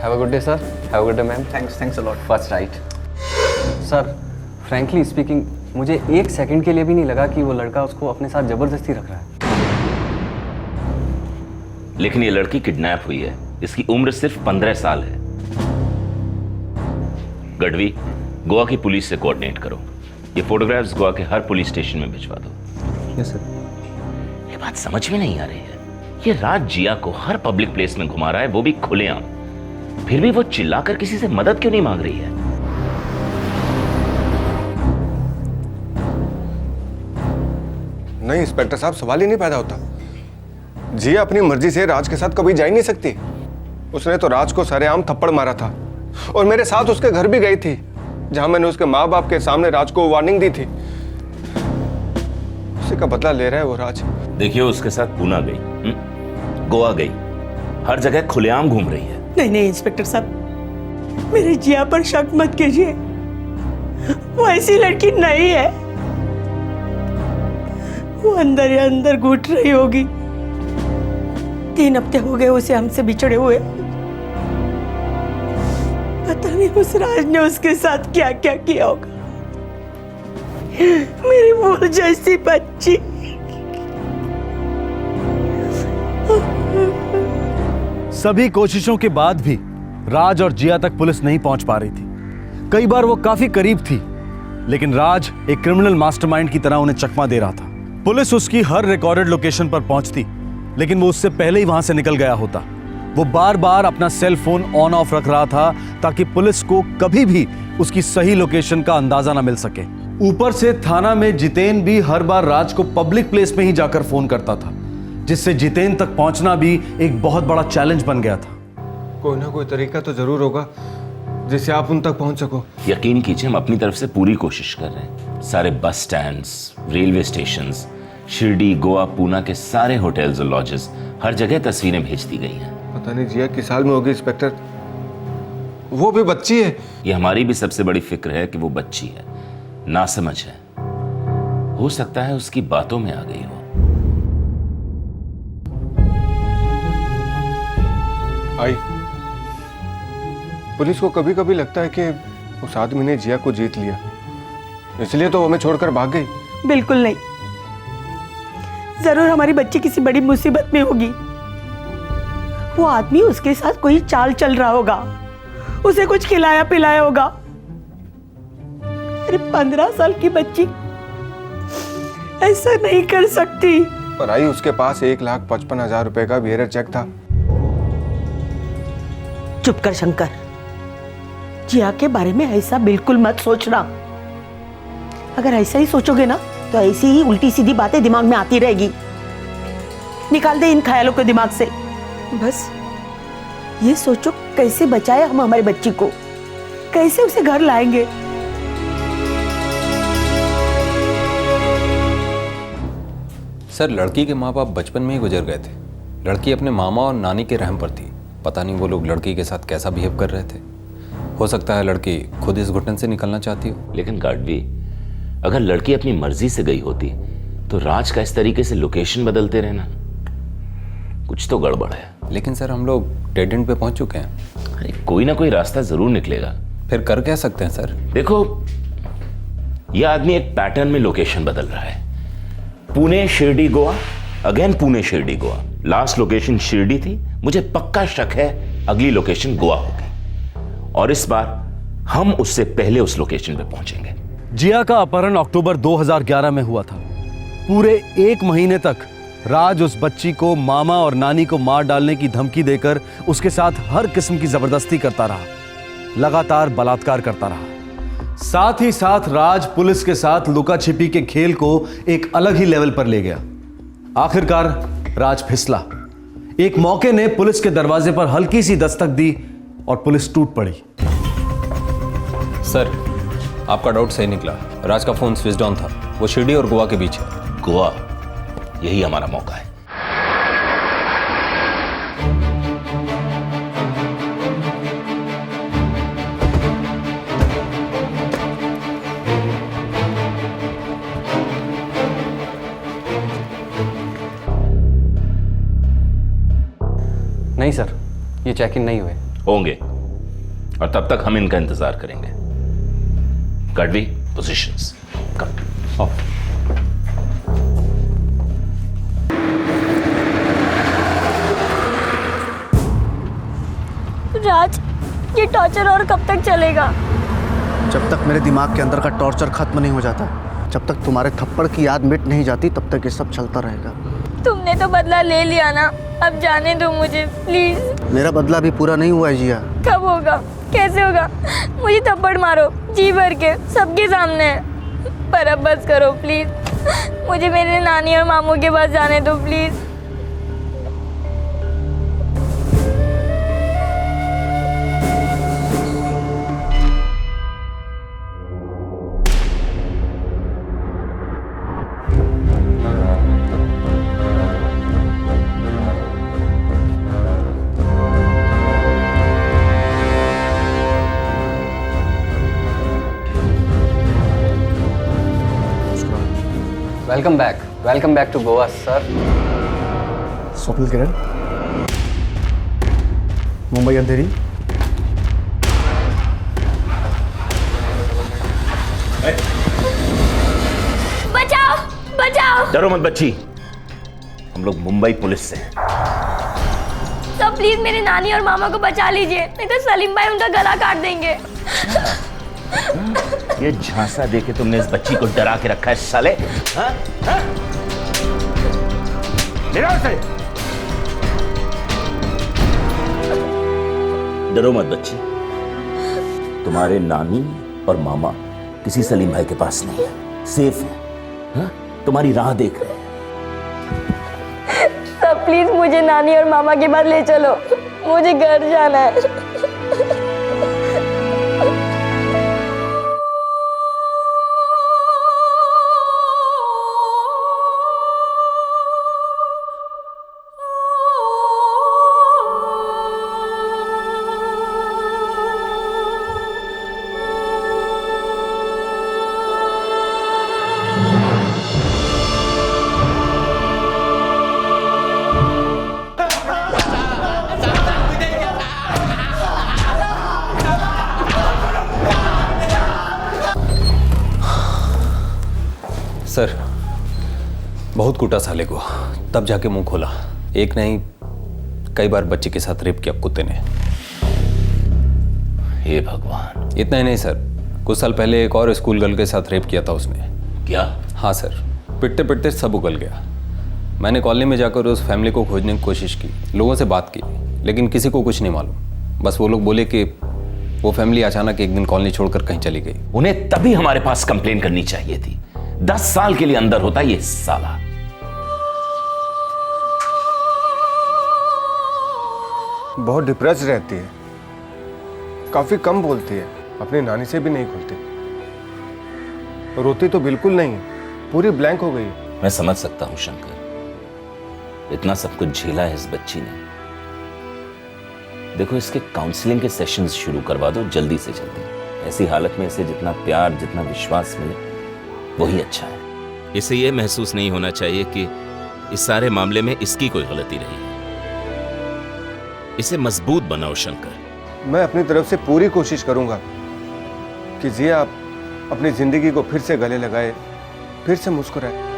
Have a good day sir. Have a good day ma'am. Thanks a lot. First right. Sir frankly speaking मुझे एक सेकंड के लिए भी नहीं लगा कि वो लड़का उसको अपने साथ जबरदस्ती रख रहा है। लेकिन ये लड़की किडनैप हुई है। इसकी उम्र सिर्फ 15 साल है। गढ़वी, गोवा की पुलिस से कोऑर्डिनेट करो। ये फोटोग्राफ्स गोवा के हर पुलिस स्टेशन में भिजवा दो। Yes sir. ये बात समझ में नहीं आ रही है। ये राज जिया को हर पब्लिक प्लेस में घुमा रहा है, वो भी खुलेआम। फिर भी वो चिल्लाकर किसी से मदद क्यों नहीं मांग रही है? नहीं इंस्पेक्टर साहब, सवाल ही नहीं पैदा होता। जिया अपनी मर्जी से राज के साथ कभी जा ही नहीं सकती। उसने तो राज को सरेआम थप्पड़ मारा था और मेरे साथ उसके घर भी गई थी, जहां मैंने उसके माँ बाप के सामने राज को वार्निंग दी थी। उसी का बदला ले रहा है वो राज। देखिए, उसके साथ पूना गई, गोवा गई, हर जगह खुलेआम घूम रही है। नहीं इंस्पेक्टर साहब, मेरी जिया पर शक मत कीजिए। वो ऐसी लड़की नहीं है। वो अंदर ही अंदर घुट रही होगी। 3 हफ्ते हो गए उसे हमसे बिछड़े हुए। पता नहीं उस राज ने उसके साथ क्या क्या किया होगा। मेरी मोर जैसी बच्ची। सभी कोशिशों के बाद भी राज और जिया तक पुलिस नहीं पहुंच पा रही थी। कई बार वो काफी करीब थी, लेकिन राज एक क्रिमिनल मास्टरमाइंड की तरह उन्हें चकमा दे रहा था। पुलिस उसकी हर रिकॉर्डेड लोकेशन पर पहुंचती, लेकिन वो उससे पहले ही वहां से निकल गया होता। वो बार बार अपना सेल फोन ऑन ऑफ रख रहा था ताकि पुलिस को कभी भी उसकी सही लोकेशन का अंदाजा ना मिल सके। ऊपर से थाना में जितेन भी हर बार राज को पब्लिक प्लेस में ही जाकर फोन करता था, जिससे जितेन तक पहुंचना भी एक बहुत बड़ा चैलेंज बन गया था। कोई ना कोई तरीका तो जरूर होगा जिससे आप उन तक पहुंच सको। यकीन कीजिए, हम अपनी तरफ से पूरी कोशिश कर रहे हैं। सारे बस stands, railway stations, Shirdi, Goa, Poona के सारे होटल्स और लॉजेस, हर जगह तस्वीरें भेज दी गई हैं। पता नहीं जिया किस हाल में होगी इंस्पेक्टर। वो भी बच्ची है। ये हमारी भी सबसे बड़ी फिक्र है कि वो बच्ची है, नासमझ है। हो सकता है उसकी बातों में आ गई हो। आई, पुलिस को कभी कभी लगता है कि उस आदमी ने जिया को जीत लिया, इसलिए तो हमें छोड़कर भाग गई। बिल्कुल नहीं। जरूर हमारी बच्ची किसी बड़ी मुसीबत में होगी। वो आदमी उसके साथ कोई चाल चल रहा होगा, उसे कुछ खिलाया पिलाया होगा। अरे 15 साल की बच्ची ऐसा नहीं कर सकती। पर आई, उसके पास 1,55,000 रुपए का बिहेवियर चेक था। चुप कर शंकर, जिया के बारे में ऐसा बिल्कुल मत सोचना। अगर ऐसा ही सोचोगे ना तो ऐसी ही उल्टी सीधी बातें दिमाग में आती रहेगी। निकाल दे इन ख्यालों को दिमाग से। बस ये सोचो कैसे बचाए हम हमारी बच्ची को, कैसे उसे घर लाएंगे। सर लड़की के माँ बाप बचपन में ही गुजर गए थे। लड़की अपने मामा और नानी के रहम पर थी। पता नहीं वो लोग लड़की के साथ कैसा बिहेव कर रहे थे। हो सकता है लड़की खुद इस घुटन से निकलना चाहती हो। लेकिन गार्डवी, अगर लड़की अपनी मर्जी से गई होती तो राज का इस तरीके से लोकेशन बदलते रहना, कुछ तो गड़बड़ है। लेकिन सर हम लोग डेड एंड पे पहुंच चुके हैं। अरे कोई ना कोई रास्ता जरूर निकलेगा। फिर कर क्या सकते हैं सर? देखो, यह आदमी एक पैटर्न में लोकेशन बदल रहा है। Pune Shirdi Goa, again Pune Shirdi Goa. Last location Shirdi थी, मुझे पक्का शक है अगली लोकेशन गोवा होगी, और इस बार हम उससे पहले उस लोकेशन पे पहुंचेंगे। जिया का अपहरण अक्टूबर 2011 में हुआ था। पूरे 1 महीने तक राज उस बच्ची को मामा और नानी को मार डालने की धमकी देकर उसके साथ हर किस्म की जबरदस्ती करता रहा, लगातार बलात्कार करता रहा। साथ ही साथ राज पुलिस के साथ लुका छिपी के खेल को एक अलग ही लेवल पर ले गया। आखिरकार राज फिसला। एक मौके ने पुलिस के दरवाजे पर हल्की सी दस्तक दी और पुलिस टूट पड़ी। सर, आपका डाउट सही निकला। राज का फोन स्विच ऑन था। वो शिरडी और गोवा के बीच है। गोवा, यही हमारा मौका है। नहीं सर, ये चेक इन नहीं हुए। होंगे, और तब तक हम इनका इंतजार करेंगे। गार्डवी, पोजीशंस। कम। राज, ये टॉर्चर और कब तक चलेगा? जब तक मेरे दिमाग के अंदर का टॉर्चर खत्म नहीं हो जाता, जब तक तुम्हारे थप्पड़ की याद मिट नहीं जाती, तब तक ये सब चलता रहेगा। तुमने तो बदला ले लिया ना, अब जाने दो मुझे प्लीज। मेरा बदला भी पूरा नहीं हुआ है जिया। कब होगा? कैसे होगा? मुझे थप्पड़ मारो जी भर के, सबके सामने, पर अब बस करो प्लीज। मुझे मेरे नानी और मामू के पास जाने दो please. Welcome back to Goa sir. Swapnil Kiran, Mumbai Andheri. बचाओ, बचाओ। डरो मत बच्ची, हम लोग मुंबई पुलिस से हैं। तो प्लीज मेरे नानी और मामा को बचा लीजिए, नहीं तो सलीम भाई उनका गला काट देंगे। ये झांसा देके तुमने इस बच्ची को डरा के रखा है साले। हाँ? हाँ? से डरो मत बच्ची, तुम्हारे नानी और मामा किसी सलीम भाई के पास नहीं है, सेफ है। हाँ? तुम्हारी राह देख रहे हैं। सब प्लीज मुझे नानी और मामा के पास ले चलो, मुझे घर जाना है। सर, बहुत कूटा साले को, तब जाके मुंह खोला। एक नहीं, कई बार बच्चे के साथ रेप किया कुत्ते ने। हे भगवान। इतना ही नहीं सर, कुछ साल पहले एक और स्कूल गर्ल के साथ रेप किया था उसने। क्या? हाँ सर, पिटते पिटते सब उगल गया। मैंने कॉलोनी में जाकर उस फैमिली को खोजने की कोशिश की, लोगों से बात की, लेकिन किसी को कुछ नहीं मालूम। बस वो लोग बोले कि वो फैमिली अचानक एक दिन कॉलोनी छोड़कर कहीं चली गई। उन्हें तभी हमारे पास कंप्लेन करनी चाहिए थी। 10 साल के लिए अंदर होता ये साला। बहुत डिप्रेस रहती है, काफी कम बोलती है, अपनी नानी से भी नहीं खुलती, रोती तो बिल्कुल नहीं, पूरी ब्लैंक हो गई। मैं समझ सकता हूं शंकर, इतना सब कुछ झेला है इस बच्ची ने। देखो, इसके काउंसलिंग के सेशंस शुरू करवा दो जल्दी से जल्दी। ऐसी हालत में इसे जितना प्यार, जितना विश्वास मिले वही अच्छा है। इसे ये महसूस नहीं होना चाहिए कि इस सारे मामले में इसकी कोई गलती रही है। इसे मजबूत बनाओ शंकर। मैं अपनी तरफ से पूरी कोशिश करूंगा कि जिया आप अपनी जिंदगी को फिर से गले लगाए, फिर से मुस्कुराए।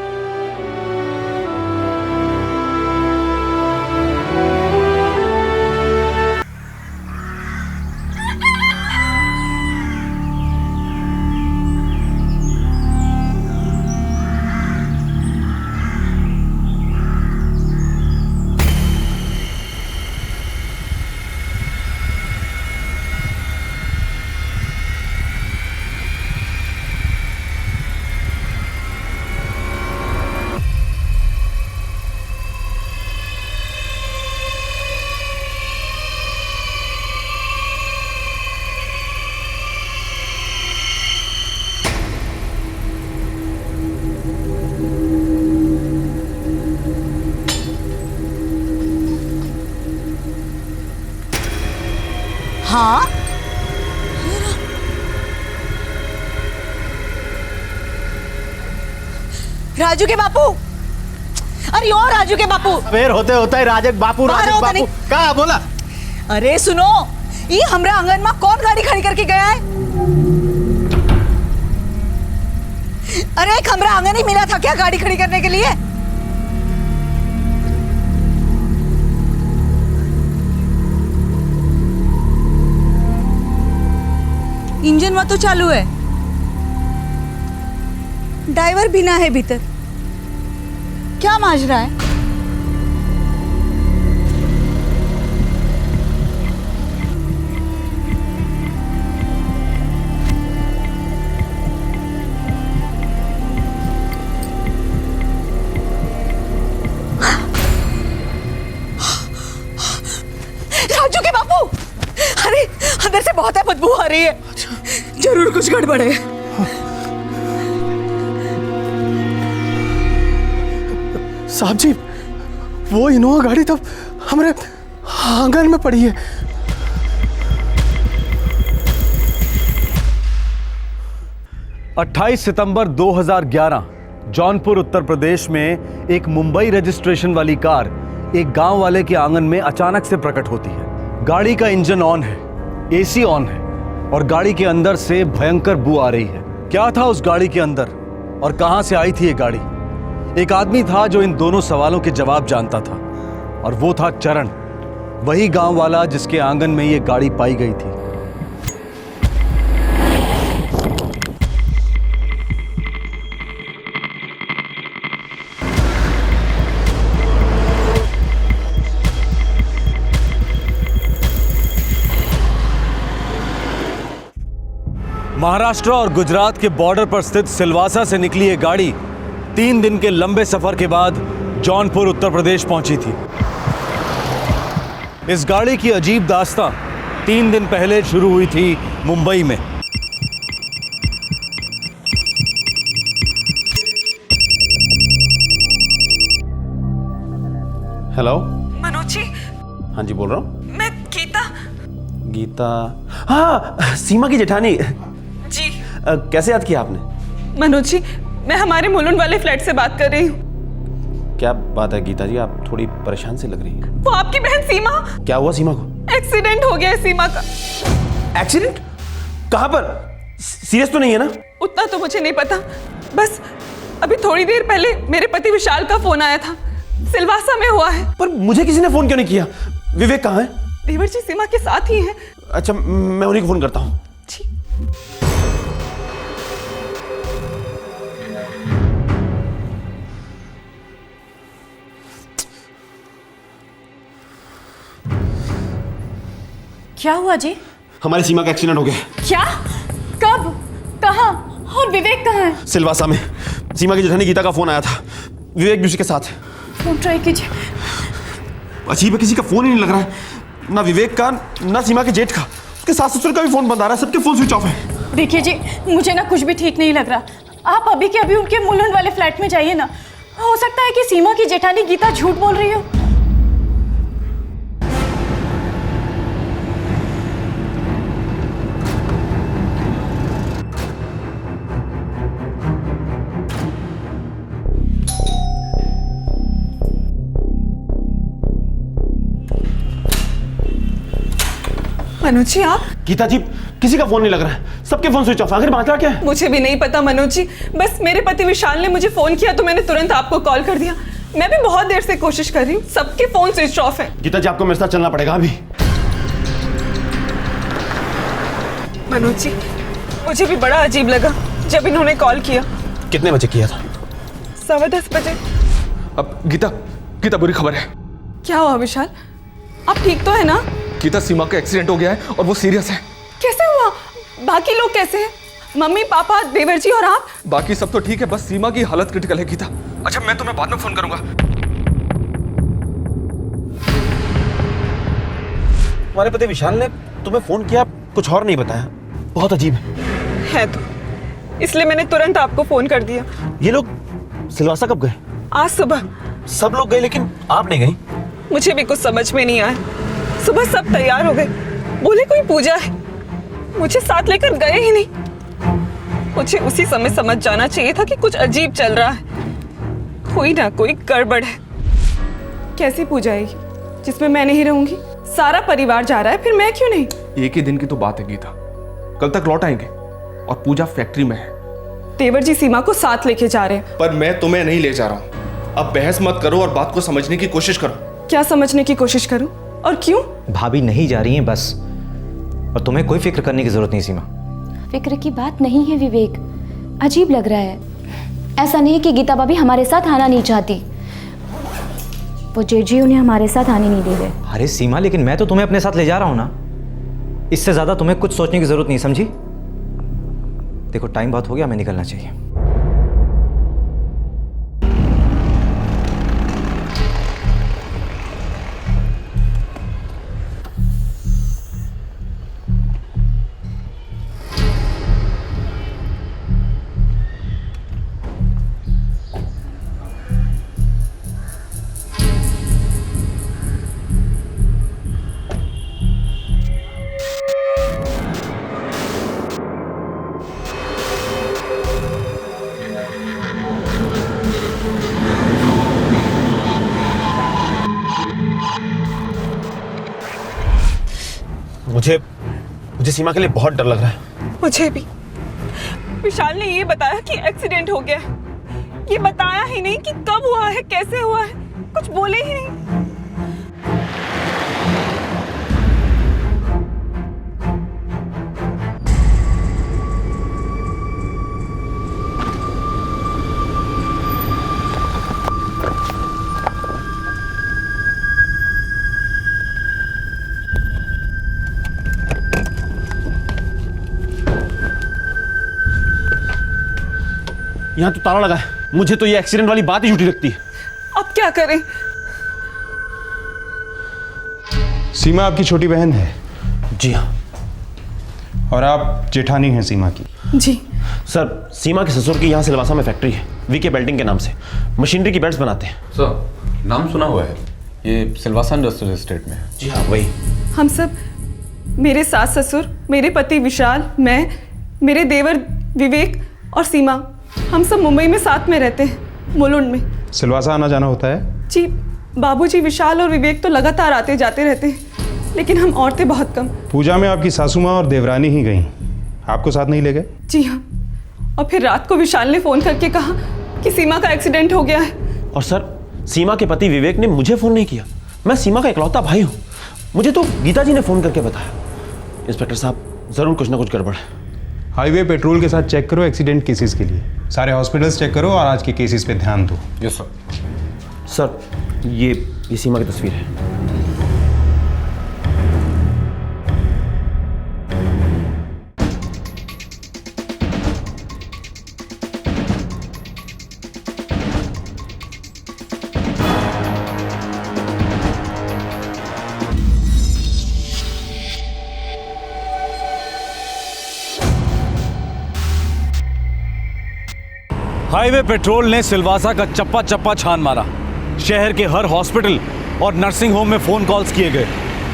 हाँ, राजू के बापू। अरे ओ राजू के बापू। सवेर होते होता है राजक बापू राजक बापू का बोला। अरे सुनो, ये हमरा आंगन में कौन गाड़ी खड़ी करके गया है? अरे एक हमरा आंगन ही मिला था क्या गाड़ी खड़ी करने के लिए? इंजन में तो चालू है, ड्राइवर बिना है भीतर। क्या माजरा है? राजू के बापू, अरे अंदर से बहुत है बदबू आ रही है। जरूर कुछ गड़बड़ है। साहब जी, वो इनोवा गाड़ी तो हमारे आंगन में पड़ी है। अट्ठाईस सितंबर 2011 जौनपुर उत्तर प्रदेश में एक मुंबई रजिस्ट्रेशन वाली कार एक गांव वाले के आंगन में अचानक से प्रकट होती है। गाड़ी का इंजन ऑन है, एसी ऑन है और गाड़ी के अंदर से भयंकर बू आ रही है। क्या था उस गाड़ी के अंदर और कहां से आई थी ये गाड़ी? एक आदमी था जो इन दोनों सवालों के जवाब जानता था और वो था चरण, वही गांव वाला जिसके आंगन में ये गाड़ी पाई गई थी। महाराष्ट्र और गुजरात के बॉर्डर पर स्थित सिलवासा से निकली ये गाड़ी 3 दिन के लंबे सफर के बाद जौनपुर उत्तर प्रदेश पहुंची थी। इस गाड़ी की अजीब दास्तां 3 दिन पहले शुरू हुई थी मुंबई में। हेलो मनोज जी। हाँ जी, बोल रहा हूँ। मैं गीता। गीता? हाँ, सीमा की जेठानी जी। कैसे याद किया आपने? मनोज जी, मैं हमारे मुलुंड वाले फ्लैट से बात कर रही हूँ। क्या बात है गीता जी, आप थोड़ी परेशान से लग रही हैं। वो आपकी बहन सीमा। क्या हुआ सीमा को? एक्सीडेंट हो गया है सीमा का। एक्सीडेंट? कहाँ पर? सीरियस तो नहीं है ना? उतना तो मुझे नहीं पता, बस अभी थोड़ी देर पहले मेरे पति विशाल का फोन आया था, सिलवासा में हुआ है। पर मुझे किसी ने फोन क्यों नहीं किया? विवेक कहाँ है? देवर जी सीमा के साथ ही हैं। अच्छा, मैं उन्हीं को फोन करता हूँ। क्या हुआ जी? हमारी सीमा का एक्सीडेंट हो गया। क्या? कब? कहाँ? और विवेक कहाँ है? सिलवासा में। सीमा की जेठानी गीता का फोन आया था, विवेक भी उसी के साथ है। फोन ट्राई कीजिए। अजीब है, किसी का फोन ही नहीं लग रहा है, ना विवेक का ना सीमा के जेठ का। उसके सास ससुर का भी फोन बंद आ रहा है, सबके फोन स्विच ऑफ है। देखिए जी, मुझे ना कुछ भी ठीक नहीं लग रहा। आप अभी के अभी उनके मुलुंड वाले फ्लैट में जाइए ना। हो सकता है कि सीमा की जेठानी गीता झूठ बोल रही हो। मनोज जी आप? गीता जी, किसी का फोन नहीं लग रहा है, सबके फोन स्विच ऑफ। आखिर मामला क्या है? मुझे भी नहीं पता मनोज जी, बस मेरे पति विशाल ने मुझे फोन किया तो मैंने तुरंत आपको कॉल कर दिया। मैं भी बहुत देर से कोशिश कर रही हूँ, सबके फोन स्विच ऑफ है। गीता जी, आपको मेरे साथ चलना पड़ेगा अभी। मनोज जी, मुझे भी बड़ा अजीब लगा जब इन्होंने कॉल किया। कितने बजे किया था? 10:15 बजे। अब गीता, गीता बुरी खबर है। क्या हुआ विशाल, आप ठीक तो है ना? गीता, सीमा का एक्सीडेंट हो गया है और वो सीरियस है। कैसे हुआ? बाकी लोग कैसे हैं? मम्मी पापा देवर जी और आप? बाकी सब तो ठीक है, बस सीमा की हालत क्रिटिकल है गीता। अच्छा, मैं तुम्हें बाद में फोन करूंगा। तुम्हारे पति विशाल ने तुम्हें फोन किया, कुछ और नहीं बताया। बहुत अजीब है तो इसलिए मैंने तुरंत आपको फोन कर दिया। ये लोग सिलवासा कब गए? आज सुबह। सब लोग गए लेकिन आप नहीं गई? मुझे भी कुछ समझ में नहीं आया। सुबह सब तैयार हो गए, बोले कोई पूजा है, मुझे साथ लेकर गए ही नहीं। मुझे उसी समय समझ जाना चाहिए था कि कुछ अजीब चल रहा है, कोई ना कोई गड़बड़ है। कैसी पूजा है जिसमें मैं नहीं रहूंगी? सारा परिवार जा रहा है, फिर मैं क्यों नहीं? एक ही दिन की तो बात है गीता, कल तक लौट आएंगे और पूजा फैक्ट्री में है। देवर जी सीमा को साथ लेके जा रहे हैं। पर मैं तुम्हें नहीं ले जा रहा हूँ। अब बहस मत करो और बात को समझने की कोशिश करो। क्या समझने की कोशिश करूं और क्यों? भाभी नहीं जा रही हैं बस, और तुम्हें कोई फिक्र करने की जरूरत नहीं सीमा। फिक्र की बात नहीं है विवेक, अजीब लग रहा है। ऐसा नहीं कि गीता भाभी हमारे साथ आना नहीं चाहती, वो जेजी उन्हें हमारे साथ आने नहीं दे रहे। अरे सीमा, लेकिन मैं तो तुम्हें अपने साथ ले जा रहा हूं ना, इससे ज्यादा तुम्हें कुछ सोचने की जरूरत नहीं, समझी? देखो टाइम बहुत हो गया, हमें निकलना चाहिए। मुझे सीमा के लिए बहुत डर लग रहा है। मुझे भी। विशाल ने ये बताया कि एक्सीडेंट हो गया है, ये बताया ही नहीं कि कब हुआ है, कैसे हुआ है, कुछ बोले ही नहीं। यहाँ तो ताला लगा है, मुझे तो ये एक्सीडेंट वाली बात ही झूठी लगती है। अब क्या करें? सीमा आपकी छोटी बहन है? जी हाँ। और आप जेठानी हैं सीमा की? जी सर, सीमा के ससुर की यहाँ सिलवासा में फैक्ट्री है, वीके बेल्टिंग के नाम से। मशीनरी की बेल्ट्स बनाते हैं। सर, नाम सुना हुआ है, ये सिलवासा इंडस्ट्रियल एस्टेट में है। जी हाँ, वही। हम सब, मेरे सास ससुर, मेरे पति विशाल, मैं, मेरे देवर विवेक और सीमा, हम सब मुंबई में साथ में रहते हैं, मुलुंड में। सिलवासा आना जाना होता है? जी, बाबूजी विशाल और विवेक तो लगातार आते जाते रहते हैं, लेकिन हम औरतें बहुत कम। पूजा में आपकी सासू माँ और देवरानी ही गई, आपको साथ नहीं ले गए? जी हाँ, और फिर रात को विशाल ने फोन करके कहा कि सीमा का एक्सीडेंट हो गया है। और सर, सीमा के पति विवेक ने मुझे फोन नहीं किया, मैं सीमा का इकलौता भाई हूँ, मुझे तो गीता जी ने फोन करके बताया। इंस्पेक्टर साहब, जरूर कुछ ना कुछ गड़बड़ है। हाईवे पेट्रोल के साथ चेक करो एक्सीडेंट केसेस के लिए, सारे हॉस्पिटल्स चेक करो और आज के केसेस पे ध्यान दो। Yes sir. सर, ये सीमा की तस्वीर है। हाईवे पेट्रोल ने सिलवासा का चप्पा चप्पा छान मारा। शहर के हर हॉस्पिटल और नर्सिंग होम में फोन कॉल्स किए गए,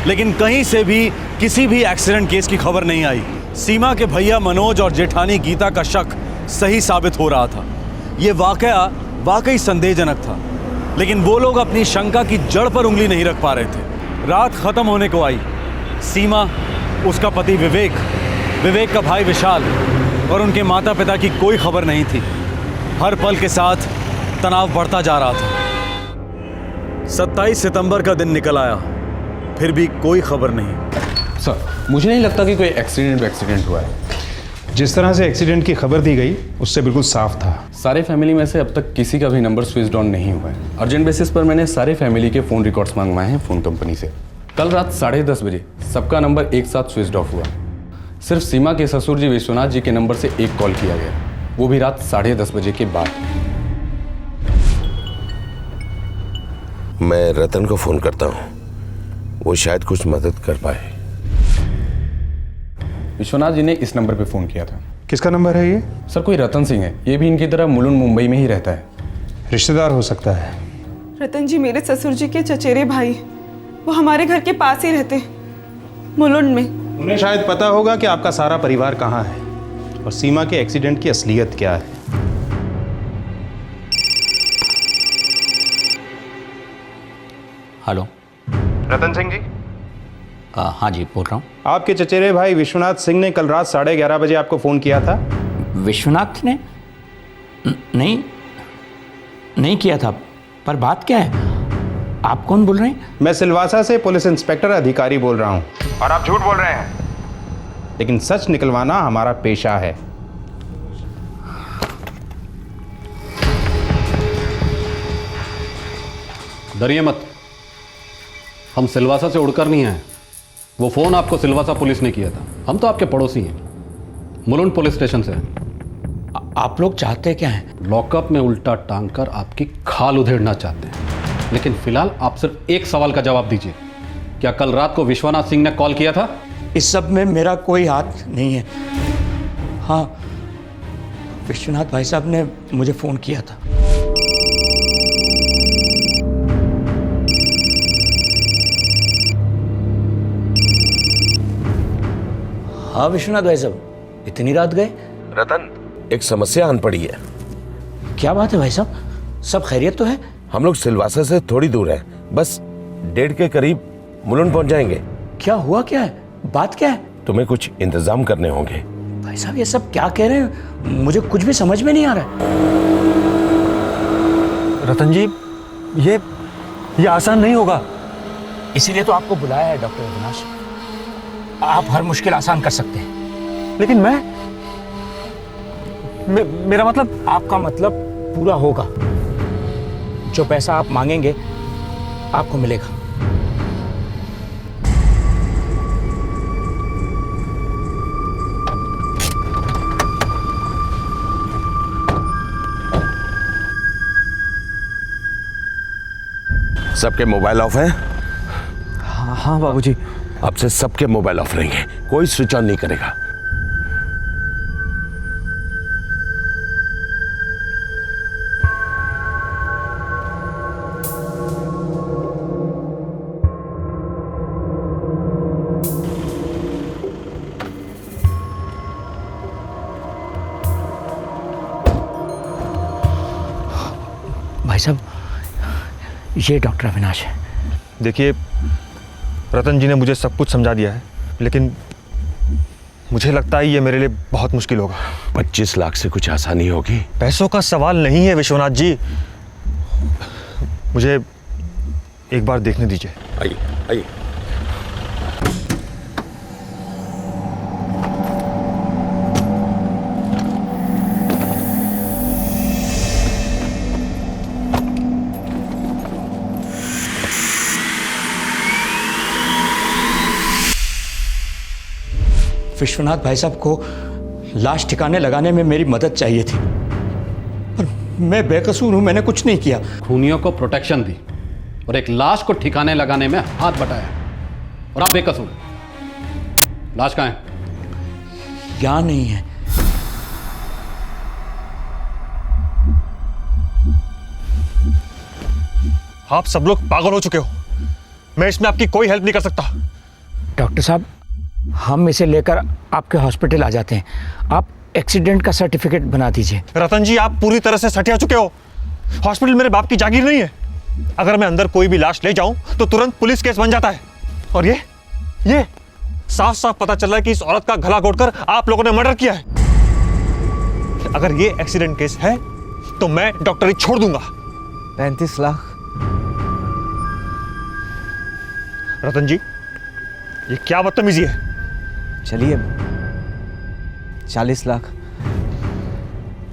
लेकिन कहीं से भी किसी भी एक्सीडेंट केस की खबर नहीं आई। सीमा के भैया मनोज और जेठानी गीता का शक सही साबित हो रहा था। ये वाकया वाकई संदेहजनक था, लेकिन वो लोग अपनी शंका की जड़ पर उंगली नहीं रख पा रहे थे। रात खत्म होने को आई। सीमा उसका पति विवेक, विवेक का भाई विशाल और उनके माता पिता की कोई खबर नहीं थी। हर पल के साथ तनाव बढ़ता जा रहा था। 27 सितंबर का दिन निकल आया, फिर भी कोई खबर नहीं। सर, मुझे नहीं लगता कि कोई एक्सीडेंट हुआ है। जिस तरह से एक्सीडेंट की खबर दी गई उससे बिल्कुल साफ था। सारे फैमिली में से अब तक किसी का भी नंबर स्विच ऑन नहीं हुआ है। अर्जेंट बेसिस पर मैंने सारे फैमिली के फ़ोन रिकॉर्ड्स मंगवाए हैं फ़ोन कंपनी से। कल रात 10:30 बजे सबका नंबर एक साथ स्विच ऑफ हुआ। सिर्फ सीमा के ससुर जी विश्वनाथ जी के नंबर से एक कॉल किया गया, वो भी रात 10:30 बजे के बाद। मैं रतन को फ़ोन करता हूँ, वो शायद कुछ मदद कर पाए। विश्वनाथ जी ने इस नंबर पे फ़ोन किया था। किसका नंबर है ये? सर, कोई रतन सिंह है, ये भी इनकी तरह मुलुंड मुंबई में ही रहता है। रिश्तेदार हो सकता है। रतन जी मेरे ससुर जी के चचेरे भाई, वो हमारे घर के पास ही रहते, मुलुंड में। उन्हें शायद पता होगा कि आपका सारा परिवार कहाँ है और सीमा के एक्सीडेंट की असलियत क्या है। हेलो, रतन सिंह जी? हाँ जी, बोल रहा हूँ। आपके चचेरे भाई विश्वनाथ सिंह ने कल रात 11:30 बजे आपको फ़ोन किया था। विश्वनाथ ने? नहीं किया था, पर बात क्या है? आप कौन बोल रहे हैं? मैं सिलवासा से पुलिस इंस्पेक्टर अधिकारी बोल रहा हूँ। और आप झूठ बोल रहे हैं, लेकिन सच निकलवाना हमारा पेशा है। डरिए मत, हम सिलवासा से उड़कर नहीं आए। वो फ़ोन आपको सिलवासा पुलिस ने किया था। हम तो आपके पड़ोसी हैं, मुलुंड पुलिस स्टेशन से हैं। आप लोग चाहते क्या हैं? लॉकअप में उल्टा टांग कर आपकी खाल उधेड़ना चाहते हैं। लेकिन फिलहाल आप सिर्फ एक सवाल का जवाब दीजिए, क्या कल रात को विश्वनाथ सिंह ने कॉल किया था? इस सब में मेरा कोई हाथ नहीं है। हाँ, विश्वनाथ भाई साहब ने मुझे फ़ोन किया था। हाँ विश्वनाथ भाई साहब, इतनी रात गए? रतन, एक समस्या आन पड़ी है। क्या बात है भाई साहब, सब खैरियत तो है? हम लोग सिलवासा से थोड़ी दूर हैं, बस 1:30 के करीब मुलुंड पहुंच जाएंगे। क्या हुआ, क्या है, बात क्या है? तुम्हें कुछ इंतजाम करने होंगे। भाई साहब ये सब क्या कह रहे हैं, मुझे कुछ भी समझ में नहीं आ रहा है। रतन जी, ये आसान नहीं होगा। इसीलिए तो आपको बुलाया है डॉक्टर अविनाश। आप हर मुश्किल आसान कर सकते हैं। लेकिन मेरा मतलब? आपका मतलब पूरा होगा। जो पैसा आप मांगेंगे आपको मिलेगा। सबके मोबाइल ऑफ हैं? हाँ बाबूजी। अब से सबके मोबाइल ऑफ रहेंगे, कोई स्विच ऑन नहीं करेगा। भाई साहब, ये डॉक्टर अविनाश है। देखिए, रतन जी ने मुझे सब कुछ समझा दिया है, लेकिन मुझे लगता है ये मेरे लिए बहुत मुश्किल होगा। 25 लाख से कुछ आसानी होगी? पैसों का सवाल नहीं है विश्वनाथ जी, मुझे एक बार देखने दीजिए। आइए आइए। विश्वनाथ भाई साहब को लाश ठिकाने लगाने में मेरी मदद चाहिए थी, पर मैं बेकसूर हूं, मैंने कुछ नहीं किया। खूनियों को प्रोटेक्शन दी और एक लाश को ठिकाने लगाने में हाथ बटाया, और आप बेकसूर। लाश कहाँ है? यहां नहीं है। आप सब लोग पागल हो चुके हो, मैं इसमें आपकी कोई हेल्प नहीं कर सकता। डॉक्टर साहब, हम इसे लेकर आपके हॉस्पिटल आ जाते हैं, आप एक्सीडेंट का सर्टिफिकेट बना दीजिए। रतन जी, आप पूरी तरह से सटिया चुके हो। हॉस्पिटल मेरे बाप की जागीर नहीं है। अगर मैं अंदर कोई भी लाश ले जाऊं तो तुरंत पुलिस केस बन जाता है। और ये साफ साफ पता चल रहा है कि इस औरत का गला घोटकर आप लोगों ने मर्डर किया है। अगर ये एक्सीडेंट केस है तो मैं डॉक्टरी छोड़ दूंगा। 35 लाख? रतन जी, ये क्या बदतमीजी है? चलिए 40 लाख।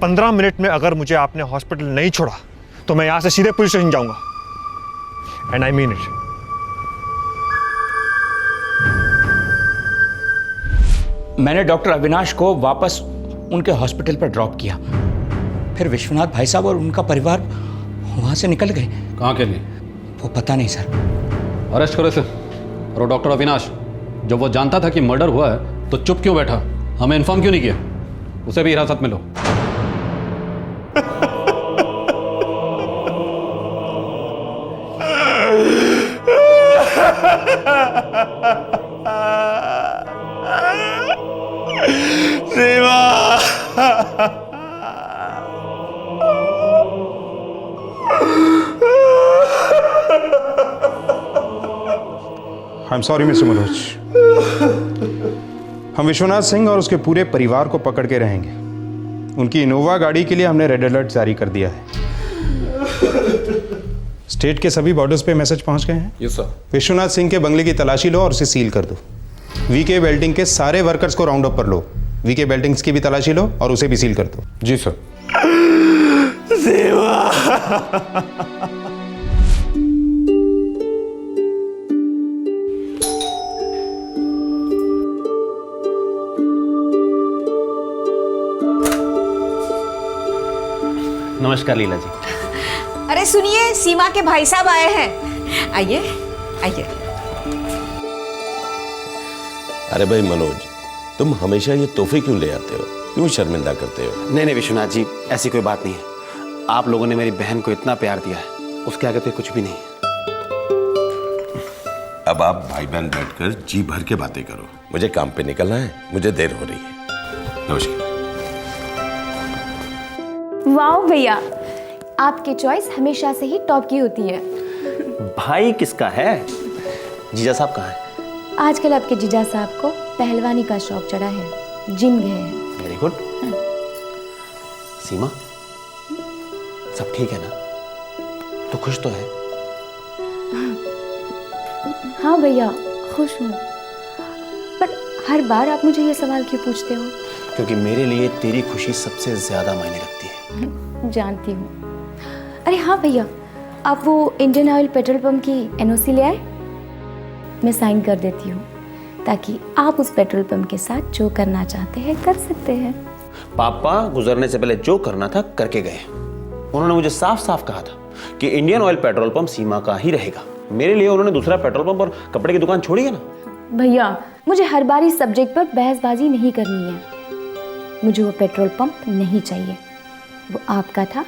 15 मिनट में अगर मुझे आपने हॉस्पिटल नहीं छोड़ा तो मैं यहां से सीधे पुलिस स्टेशन जाऊंगा। And I mean it. मैंने डॉक्टर अविनाश को वापस उनके हॉस्पिटल पर ड्रॉप किया, फिर विश्वनाथ भाई साहब और उनका परिवार वहां से निकल गए। कहाँ के लिए? वो पता नहीं सर। अरेस्ट करो इसे। और वो डॉक्टर अविनाश, जब वो जानता था कि मर्डर हुआ है तो चुप क्यों बैठा? हमें इन्फॉर्म क्यों नहीं किया? उसे भी हिरासत में लो। I am sorry mister Manoj, हम विश्वनाथ सिंह और उसके पूरे परिवार को पकड़ के रहेंगे। उनकी इनोवा गाड़ी के लिए हमने रेड अलर्ट जारी कर दिया है। स्टेट के सभी बॉर्डर्स पे मैसेज पहुंच गए हैं। Yes sir. विश्वनाथ सिंह के बंगले की तलाशी लो और उसे सील कर दो। वीके बेल्टिंग के सारे वर्कर्स को राउंड अप कर लो। वीके बेल्टिंग्स की भी तलाशी लो और उसे भी सील कर दो। जी सर। नमस्कार लीला जी। अरे सुनिए, सीमा के भाई साहब आए हैं। आइए आइए। अरे भाई मनोज, तुम हमेशा ये तोहफे क्यों ले आते हो? क्यों शर्मिंदा करते हो? नहीं नहीं विश्वनाथ जी, ऐसी कोई बात नहीं है। आप लोगों ने मेरी बहन को इतना प्यार दिया है, उसके आगे तो कुछ भी नहीं है। अब आप भाई बहन बैठकर जी भर के बातें करो। मुझे काम पे निकलना है, मुझे देर हो रही है। नमस्कार। वाह भैया, आपकी चॉइस हमेशा से ही टॉप की होती है। भाई किसका है? जीजा साहब कहाँ है? आजकल आपके जीजा साहब को पहलवानी का शौक चढ़ा है, जिम गए हैं। Very good. सीमा, सब ठीक है ना? तो खुश तो है? हाँ भैया, खुश हूँ। पर हर बार आप मुझे ये सवाल क्यों पूछते हो? क्योंकि मेरे लिए तेरी खुशी सबसे ज्यादा मायने रखती है। जानती हूँ। अरे हाँ भैया, आप वो इंडियन ऑयल पेट्रोल पंप की एनओसी ले आए? मैं साइन कर देती हूँ, ताकि आप उस पेट्रोल पंप के साथ जो करना चाहते हैं कर सकते हैं। पापा गुजरने से पहले जो करना था करके गए। उन्होंने मुझे साफ साफ कहा था कि इंडियन ऑयल पेट्रोल पंप सीमा का ही रहेगा। मेरे लिए उन्होंने दूसरा पेट्रोल पंप और कपड़े की दुकान छोड़ी है ना। भैया, मुझे हर बार इस सब्जेक्ट पर बहसबाजी नहीं करनी है। मुझे वो पेट्रोल पंप नहीं चाहिए। वो आपका था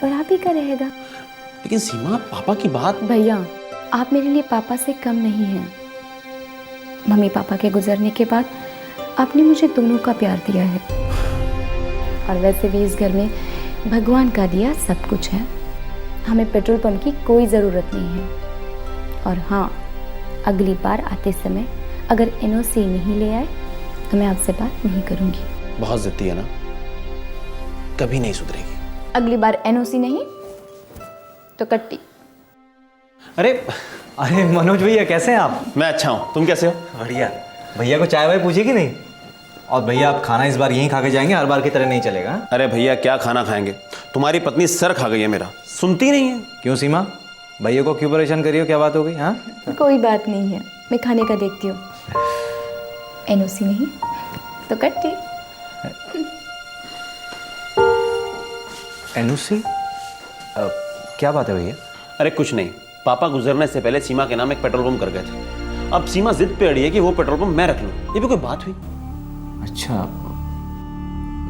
और आप ही का रहेगा। लेकिन सीमा, पापा की बात। भैया, आप मेरे लिए पापा से कम नहीं हैं। मम्मी पापा के गुजरने के बाद आपने मुझे दोनों का प्यार दिया है। और वैसे भी इस घर में भगवान का दिया सब कुछ है। हमें पेट्रोल पंप की कोई ज़रूरत नहीं है। और हाँ, अगली बार आते समय अगर एनओसी नहीं ले आए तो मैं आपसे बात नहीं करूँगी। बहुत जिद्दी है ना, कभी नहीं सुधरेगी। अगली बार एनओसी नहीं तो कट्टी। अरे अरे मनोज भैया, कैसे हैं आप? मैं अच्छा हूँ, तुम कैसे हो? बढ़िया। भैया को चाय वाय पूछी कि नहीं? और भैया, आप खाना इस बार यहीं खा के जाएंगे, हर बार की तरह नहीं चलेगा। अरे भैया, क्या खाना खाएंगे? तुम्हारी पत्नी सर खा गई है मेरा, सुनती नहीं है। क्यों सीमा, भैया को क्यों परेशान करी हो? क्या बात हो गई? हाँ, कोई बात नहीं है, मैं खाने का देखती हूँ। एनओसी नहीं तो कट्टी। एनओसी? क्या बात है भैया? अरे कुछ नहीं, पापा गुजरने से पहले सीमा के नाम एक पेट्रोल पंप कर गए थे। अब सीमा जिद पे अड़ी है कि वो पेट्रोल पंप मैं रख लूं। ये भी कोई बात हुई? अच्छा,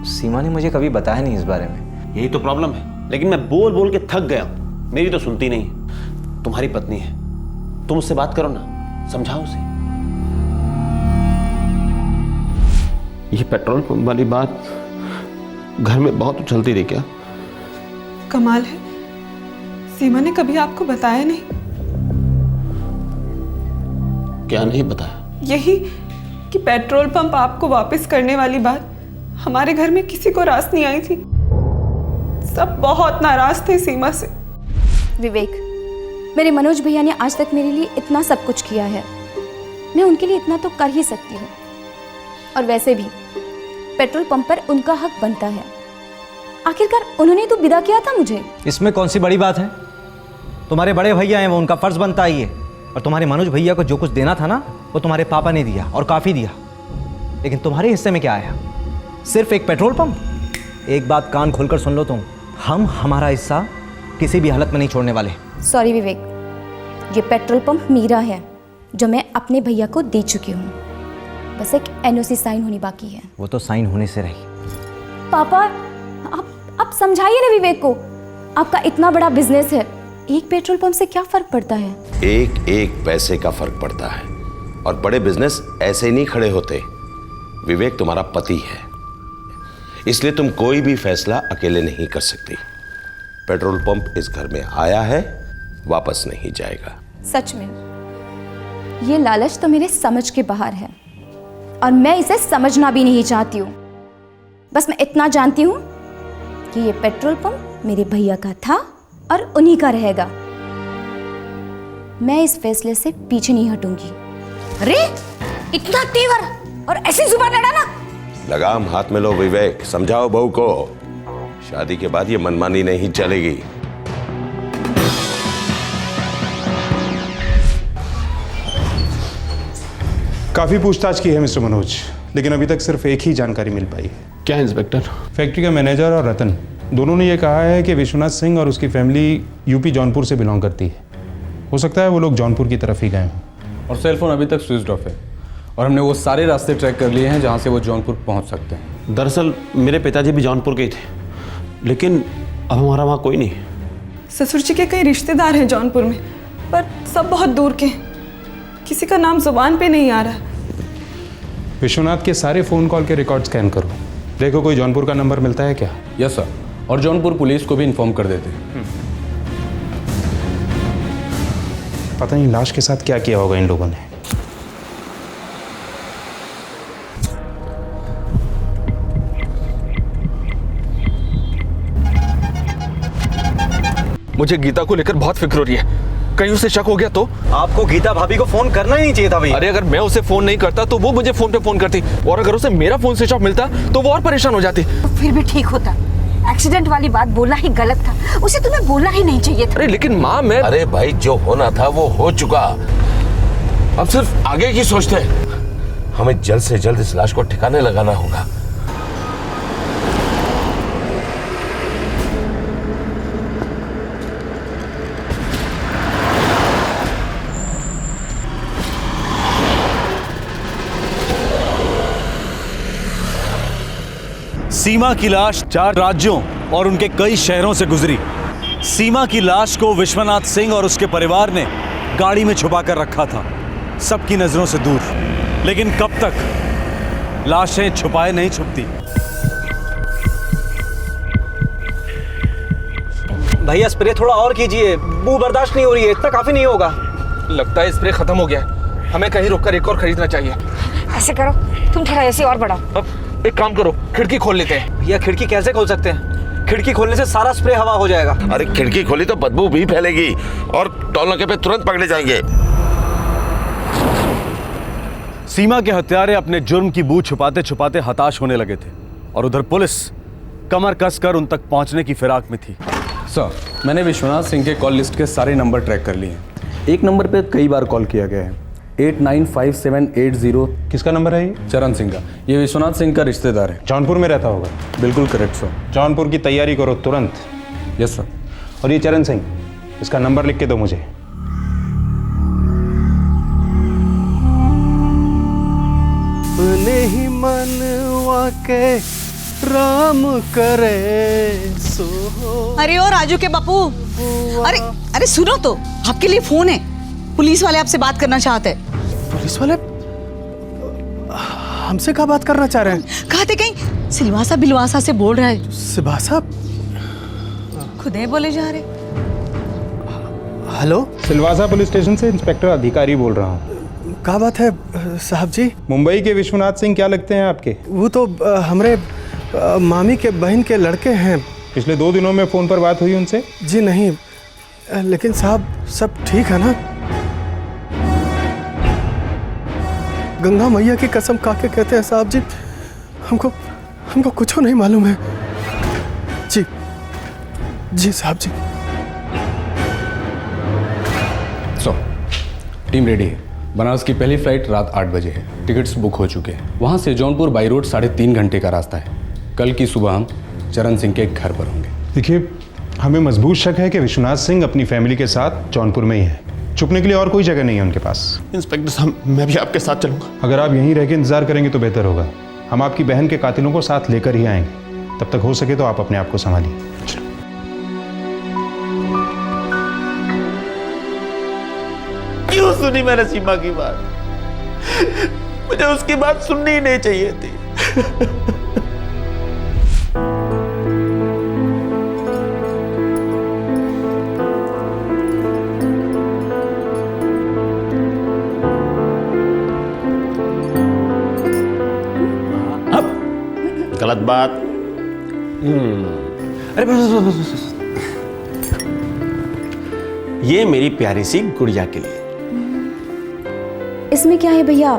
सीमा ने मुझे कभी बताया नहीं इस बारे में। यही तो प्रॉब्लम है। लेकिन मैं बोल बोल के थक गया, मेरी तो सुनती नहीं है। तुम्हारी पत्नी है, तुम उससे बात करो ना, समझाओ उसे। ये पेट्रोल पंप वाली बात घर में बहुत उछलती रही। क्या कमाल है, सीमा ने कभी आपको बताया नहीं? क्या नहीं बताया? यही कि पेट्रोल पंप आपको वापस करने वाली बात हमारे घर में किसी को रास नहीं आई थी। सब बहुत नाराज थे सीमा से। विवेक, मेरे मनोज भैया ने आज तक मेरे लिए इतना सब कुछ किया है, मैं उनके लिए इतना तो कर ही सकती हूँ। और वैसे भी पेट्रोल पंप पर उनका हक बनता है, आखिरकार उन्होंने तो विदा किया था मुझे। इसमें कौन सी बड़ी बात है? तुम्हारे बड़े भैया हैं, वो उनका फर्ज बनता ही है। और तुम्हारे मनोज भैया को जो कुछ देना था ना, वो तुम्हारे पापा ने दिया और काफ़ी दिया। लेकिन तुम्हारे हिस्से में क्या आया? सिर्फ एक पेट्रोल पंप। एक बात कान खोलकर सुन लो तुम, हम हमारा हिस्सा किसी भी हालत में नहीं छोड़ने वाले। सॉरी विवेक, ये पेट्रोल पंप मेरा है जो मैं अपने भैया को दे चुकी हूँ। बस एक एनओसी साइन होनी बाकी है। वो तो साइन होने से रही। पापा, आप समझाइए ना विवेक को। आपका इतना बड़ा बिजनेस है, एक पेट्रोल पंप से क्या फर्क पड़ता है? एक एक पैसे का फर्क पड़ता है, और बड़े बिजनेस ऐसे ही नहीं खड़े होते। विवेक तुम्हारा पति है, इसलिए तुम कोई भी फैसला अकेले नहीं कर सकती। पेट्रोल पंप इस घर में आया है, वापस नहीं जाएगा। सच में ये लालच तो मेरे समझ के बाहर है, और मैं इसे समझना भी नहीं चाहती हूँ। बस मैं इतना जानती हूँ कि ये पेट्रोल पंप मेरे भैया का था और उन्हीं का रहेगा। मैं इस फैसले से पीछे नहीं हटूंगी। अरे इतना तेवर और ऐसी जुबान लड़ाना! लगाम हाथ में लो विवेक, समझाओ बहू को। शादी के बाद ये मनमानी नहीं चलेगी। काफ़ी पूछताछ की है मिस्टर मनोज, लेकिन अभी तक सिर्फ एक ही जानकारी मिल पाई है। क्या इंस्पेक्टर? फैक्ट्री का मैनेजर और रतन दोनों ने ये कहा है कि विश्वनाथ सिंह और उसकी फैमिली यूपी जौनपुर से बिलोंग करती है। हो सकता है वो लोग जौनपुर की तरफ ही गए हों। और सेलफोन अभी तक स्विच ऑफ है, और हमने वो सारे रास्ते ट्रैक कर लिए हैं जहाँ से वो जौनपुर पहुँच सकते हैं। दरअसल मेरे पिताजी भी जौनपुर के ही थे, लेकिन अब हमारा वहाँ कोई नहीं। ससुर जी के कई रिश्तेदार हैं जौनपुर में, पर सब बहुत दूर के। किसी का नाम जुबान पे नहीं आ रहा। विश्वनाथ के सारे फ़ोन कॉल के रिकॉर्ड स्कैन करो, देखो कोई जौनपुर का नंबर मिलता है क्या। यस सर, और जौनपुर पुलिस को भी इन्फॉर्म कर देते। पता नहीं लाश के साथ क्या किया होगा इन लोगों ने। मुझे गीता को लेकर बहुत फिक्र हो रही है, कहीं उसे शक हो गया तो? आपको गीता भाभी को फोन करना ही नहीं चाहिए था भैया। अरे अगर मैं उसे फोन नहीं करता तो वो मुझे फोन पे फोन करती, और अगर उसे मेरा फोन स्विच ऑफ मिलता तो वो और परेशान हो जाती। तो फिर भी ठीक होता। एक्सीडेंट वाली बात बोलना ही गलत था, उसे तुम्हें बोलना ही नहीं चाहिए था। अरे लेकिन माँ, मैं... अरे भाई, जो होना था वो हो चुका, अब सिर्फ आगे की सोचते हैं। हमें जल्द से जल्द इस लाश को ठिकाने लगाना होगा। सीमा की लाश 4 राज्यों और उनके कई शहरों से गुजरी। सीमा की लाश को विश्वनाथ सिंह और उसके परिवार ने गाड़ी में छुपा कर रखा था, सबकी नजरों से दूर। लेकिन कब तक लाशें छुपाए नहीं छुपती। भैया स्प्रे थोड़ा और कीजिए, बू बर्दाश्त नहीं हो रही है, इतना काफी नहीं होगा। लगता है स्प्रे खत्म हो गया है, हमें कहीं रुककर एक और खरीदना चाहिए। ऐसे करो, तुम थोड़ा ऐसे और बढ़ाओ। अब एक काम करो, खिड़की खोल लेते हैं। भैया खिड़की कैसे खोल सकते हैं? खिड़की खोलने से सारा स्प्रे हवा हो जाएगा। अरे खिड़की खोली तो बदबू भी फैलेगी और टोल नाके पे तुरंत पकड़े जाएंगे। सीमा के हत्यारे अपने जुर्म की बू छुपाते छुपाते हताश होने लगे थे, और उधर पुलिस कमर कसकर उन तक पहुंचने की फिराक में थी। सर, मैंने विश्वनाथ सिंह के कॉल लिस्ट के सारे नंबर ट्रैक कर लिए हैं। एक नंबर पे कई बार कॉल किया गया है, 895780। किसका नंबर है ये? चरण सिंह का। ये विश्वनाथ सिंह का रिश्तेदार है। जौनपुर में रहता होगा। बिल्कुल करेक्ट सर। जौनपुर की तैयारी करो तुरंत। Yes sir. और ये चरण सिंह, इसका नंबर लिख के दो मुझे। अपने ही मनवा के राम करे सो। अरे ओ राजू के बापू, अरे अरे सुनो तो, आपके लिए फोन है। पुलिस वाले आपसे बात करना चाहते हैं। पुलिस वाले हमसे क्या बात करना चाह रहे हैं? कहते कहीं सिलवासा बिलवासा से बोल रहा है। सिलवासा? खुद ही बोले जा रहे। हेलो, सिलवासा पुलिस स्टेशन से इंस्पेक्टर अधिकारी बोल रहा हूँ। क्या बात है साहब जी? मुंबई के विश्वनाथ सिंह क्या लगते हैं आपके? वो तो हमारे मामी के बहन के लड़के हैं। पिछले 2 दिनों में फ़ोन पर बात हुई उनसे? जी नहीं, लेकिन साहब सब ठीक है ना? गंगा मैया की कसम खा के कहते हैं साहब जी, हमको कुछ नहीं मालूम है। जी जी साहब जी। टीम रेडी है। बनारस की पहली फ्लाइट रात 8 बजे है। टिकट्स बुक हो चुके हैं। वहाँ से जौनपुर बाई रोड 3.5 घंटे का रास्ता है। कल की सुबह हम चरण सिंह के घर पर होंगे। देखिए, हमें मजबूत शक है कि विश्वनाथ सिंह अपनी फैमिली के साथ जौनपुर में ही है। छुपने के लिए और कोई जगह नहीं है उनके पास। इंस्पेक्टर साहब, मैं भी आपके साथ चलूंगा। अगर आप यहीं रह के इंतजार करेंगे तो बेहतर होगा। हम आपकी बहन के कातिलों को साथ लेकर ही आएंगे। तब तक हो सके तो आप अपने आप को संभालिए। क्यों सुनी मैंने सीमा की बात? मुझे उसकी बात सुननी ही नहीं चाहिए थी। गलत बात। अरे बस। ये मेरी प्यारी सी गुड़िया के लिए। इसमें क्या है भैया?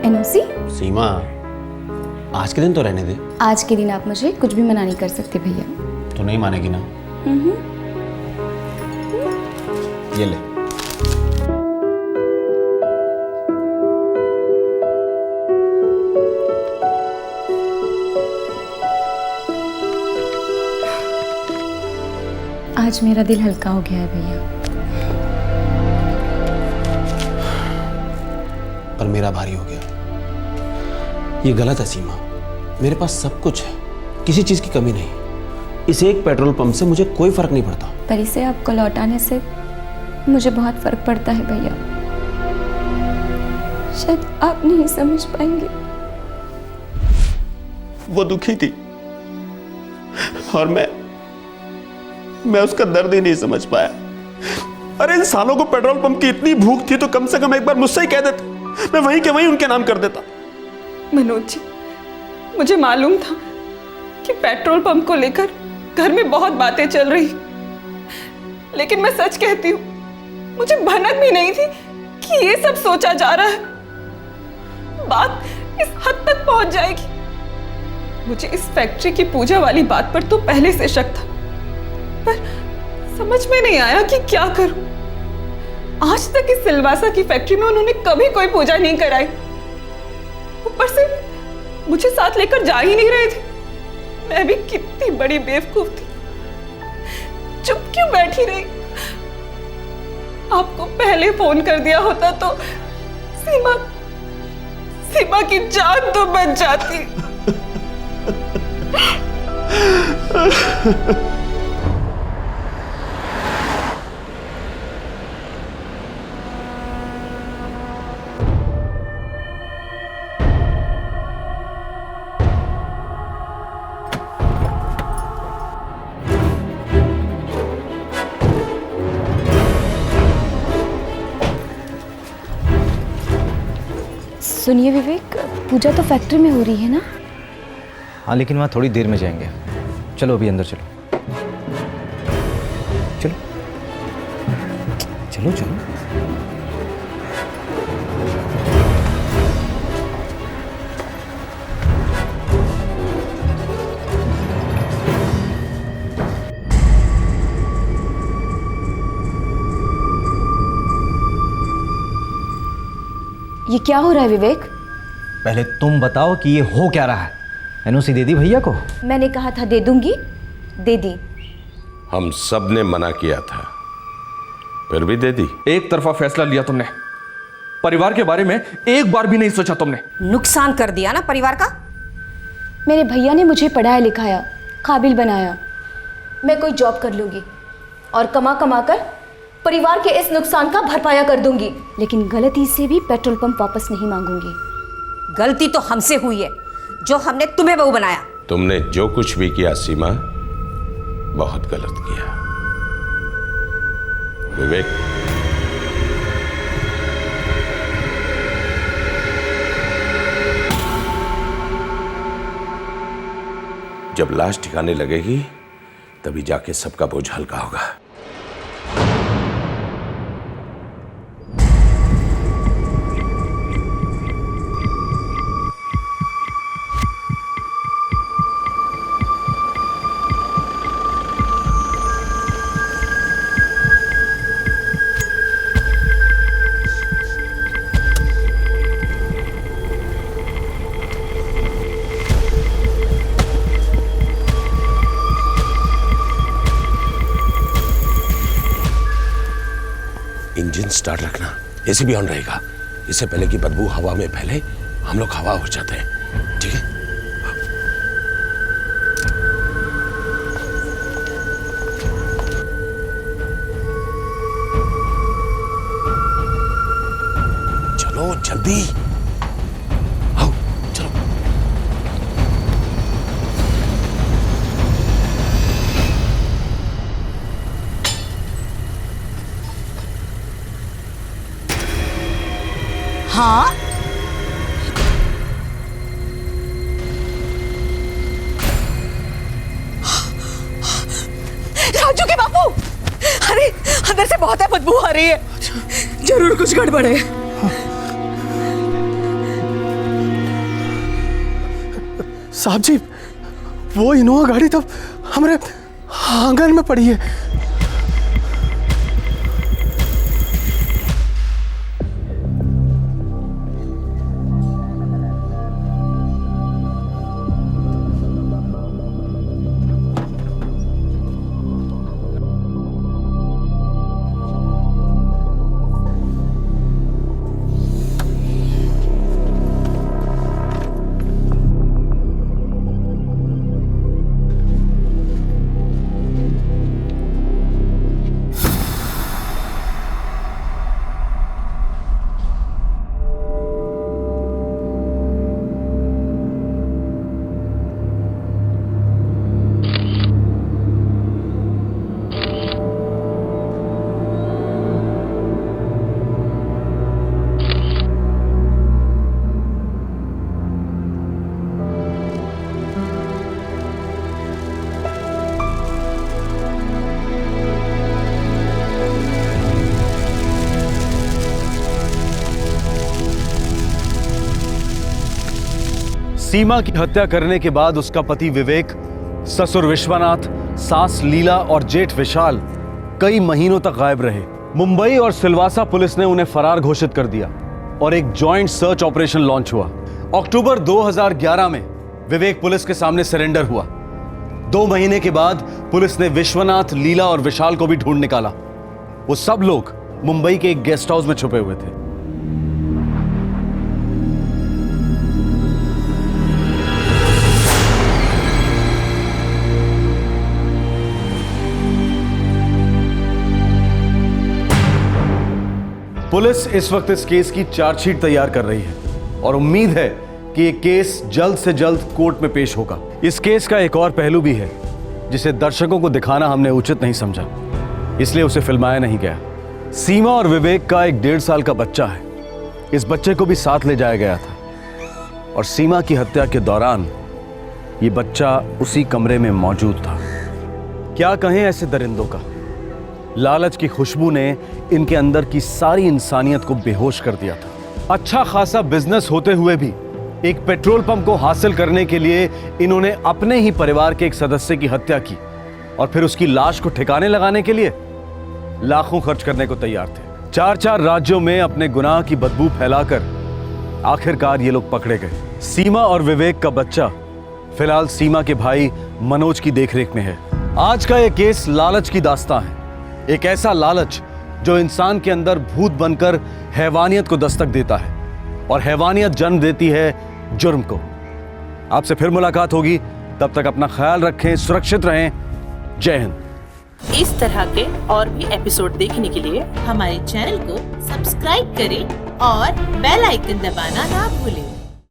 एनओसी? सीमा, आज के दिन तो रहने दे। आज के दिन आप मुझे कुछ भी मना नहीं कर सकते भैया। तो नहीं मानेगी ना? ये ले। आज मेरा दिल हल्का हो गया है भैया। पर मेरा भारी हो गया। ये गलत है सीमा। मेरे पास सब कुछ है, किसी चीज की कमी नहीं। इस एक पेट्रोल पंप से मुझे कोई फर्क नहीं पड़ता। पर इसे आपको लौटाने से मुझे बहुत फर्क पड़ता है भैया। शायद आप नहीं समझ पाएंगे। वो दुखी थी और मैं उसका दर्द ही नहीं समझ पाया। अरे इन सालों को पेट्रोल पंप की इतनी भूख थी तो कम से कम एक बार मुझसे ही कह देते, मैं वहीं के वहीं उनके नाम कर देता। मनोज जी, मुझे मालूम था कि पेट्रोल पंप को लेकर घर में बहुत बातें चल रही, लेकिन मैं सच कहती हूँ, मुझे भनक भी नहीं थी कि ये सब सोचा जा रहा है। बात इस हद तक पहुंच जाएगी। मुझे इस फैक्ट्री की पूजा वाली बात पर तो पहले से शक था, पर समझ में नहीं आया कि क्या करूं। आज तक इस सिलवासा की फैक्ट्री में उन्होंने कभी कोई पूजा नहीं कराई। ऊपर से मुझे साथ लेकर जा ही नहीं रहे थे। मैं भी कितनी बड़ी बेवकूफ थी, चुप क्यों बैठी रही? आपको पहले फोन कर दिया होता तो सीमा की जान तो बच जाती। सुनिए विवेक, पूजा तो फैक्ट्री में हो रही है ना? हाँ, लेकिन वहाँ थोड़ी देर में जाएंगे। चलो अभी अंदर चलो। चलो चलो चलो। ये क्या हो रहा है विवेक? पहले तुम बताओ कि ये हो क्या रहा है। एनओसी दे दी भैया को? मैंने कहा था दे दूंगी, दे दी। हम सब ने मना किया था, फिर भी दे दी। एक तरफा फैसला लिया तुमने, परिवार के बारे में एक बार भी नहीं सोचा तुमने। नुकसान कर दिया ना परिवार का। मेरे भैया ने मुझे पढ़ाया लिखाया, काबिल बनाया। मैं कोई जॉब कर लूंगी और कमा कमा कर परिवार के इस नुकसान का भरपाया कर दूंगी, लेकिन गलती से भी पेट्रोल पंप वापस नहीं मांगूंगी। गलती तो हमसे हुई है जो हमने तुम्हें बहू बनाया। तुमने जो कुछ भी किया सीमा, बहुत गलत किया। विवेक, जब लाश ठिकाने लगेगी तभी जाके सबका बोझ हल्का होगा। इंजन स्टार्ट रखना, एसी भी ऑन रहेगा। इससे पहले कि बदबू हवा में फैले हम लोग हवा हो जाते हैं, ठीक है? चलो जल्दी आओ, चलो। हाँ राजू के बापू, अरे अंदर से बहुत है बदबू आ रही है, जरूर कुछ गड़बड़ है। साहब जी, वो इनोवा गाड़ी तो हमारे आंगन में पड़ी है। सीमा की हत्या करने के बाद उसका पति विवेक, ससुर विश्वनाथ, सास लीला और जेठ विशाल कई महीनों तक गायब रहे। मुंबई और सिलवासा पुलिस ने उन्हें फरार घोषित कर दिया और एक जॉइंट सर्च ऑपरेशन लॉन्च हुआ। अक्टूबर 2011 में विवेक पुलिस के सामने सरेंडर हुआ। 2 महीने के बाद पुलिस ने विश्वनाथ, लीला और विशाल को भी ढूंढ निकाला। वो सब लोग मुंबई के एक गेस्ट हाउस में छुपे हुए थे। पुलिस इस वक्त इस केस की चार्जशीट तैयार कर रही है और उम्मीद है कि ये केस जल्द से जल्द कोर्ट में पेश होगा। इस केस का एक और पहलू भी है जिसे दर्शकों को दिखाना हमने उचित नहीं समझा, इसलिए उसे फिल्माया नहीं गया। सीमा और विवेक का एक 1.5 साल का बच्चा है। इस बच्चे को भी साथ ले जाया गया था और सीमा की हत्या के दौरान ये बच्चा उसी कमरे में मौजूद था। क्या कहें ऐसे दरिंदों का, लालच की खुशबू ने इनके अंदर की सारी इंसानियत को बेहोश कर दिया था। अच्छा खासा बिजनेस होते हुए भी एक पेट्रोल पंप को हासिल करने के लिए इन्होंने अपने ही परिवार के एक सदस्य की हत्या की और फिर उसकी लाश को ठिकाने लगाने के लिए लाखों खर्च करने को तैयार थे। 4 राज्यों में अपने गुनाह की बदबू फैलाकर आखिरकार ये लोग पकड़े गए। सीमा और विवेक का बच्चा फिलहाल सीमा के भाई मनोज की देखरेख में है। आज का यह केस लालच की दास्तां है। एक ऐसा लालच जो इंसान के अंदर भूत बनकर हैवानियत को दस्तक देता है और हैवानियत जन्म देती है जुर्म को। आपसे फिर मुलाकात होगी, तब तक अपना ख्याल रखें, सुरक्षित रहें। जय हिंद। इस तरह के और भी एपिसोड देखने के लिए हमारे चैनल को सब्सक्राइब करें और बेल आइकन दबाना ना भूलें।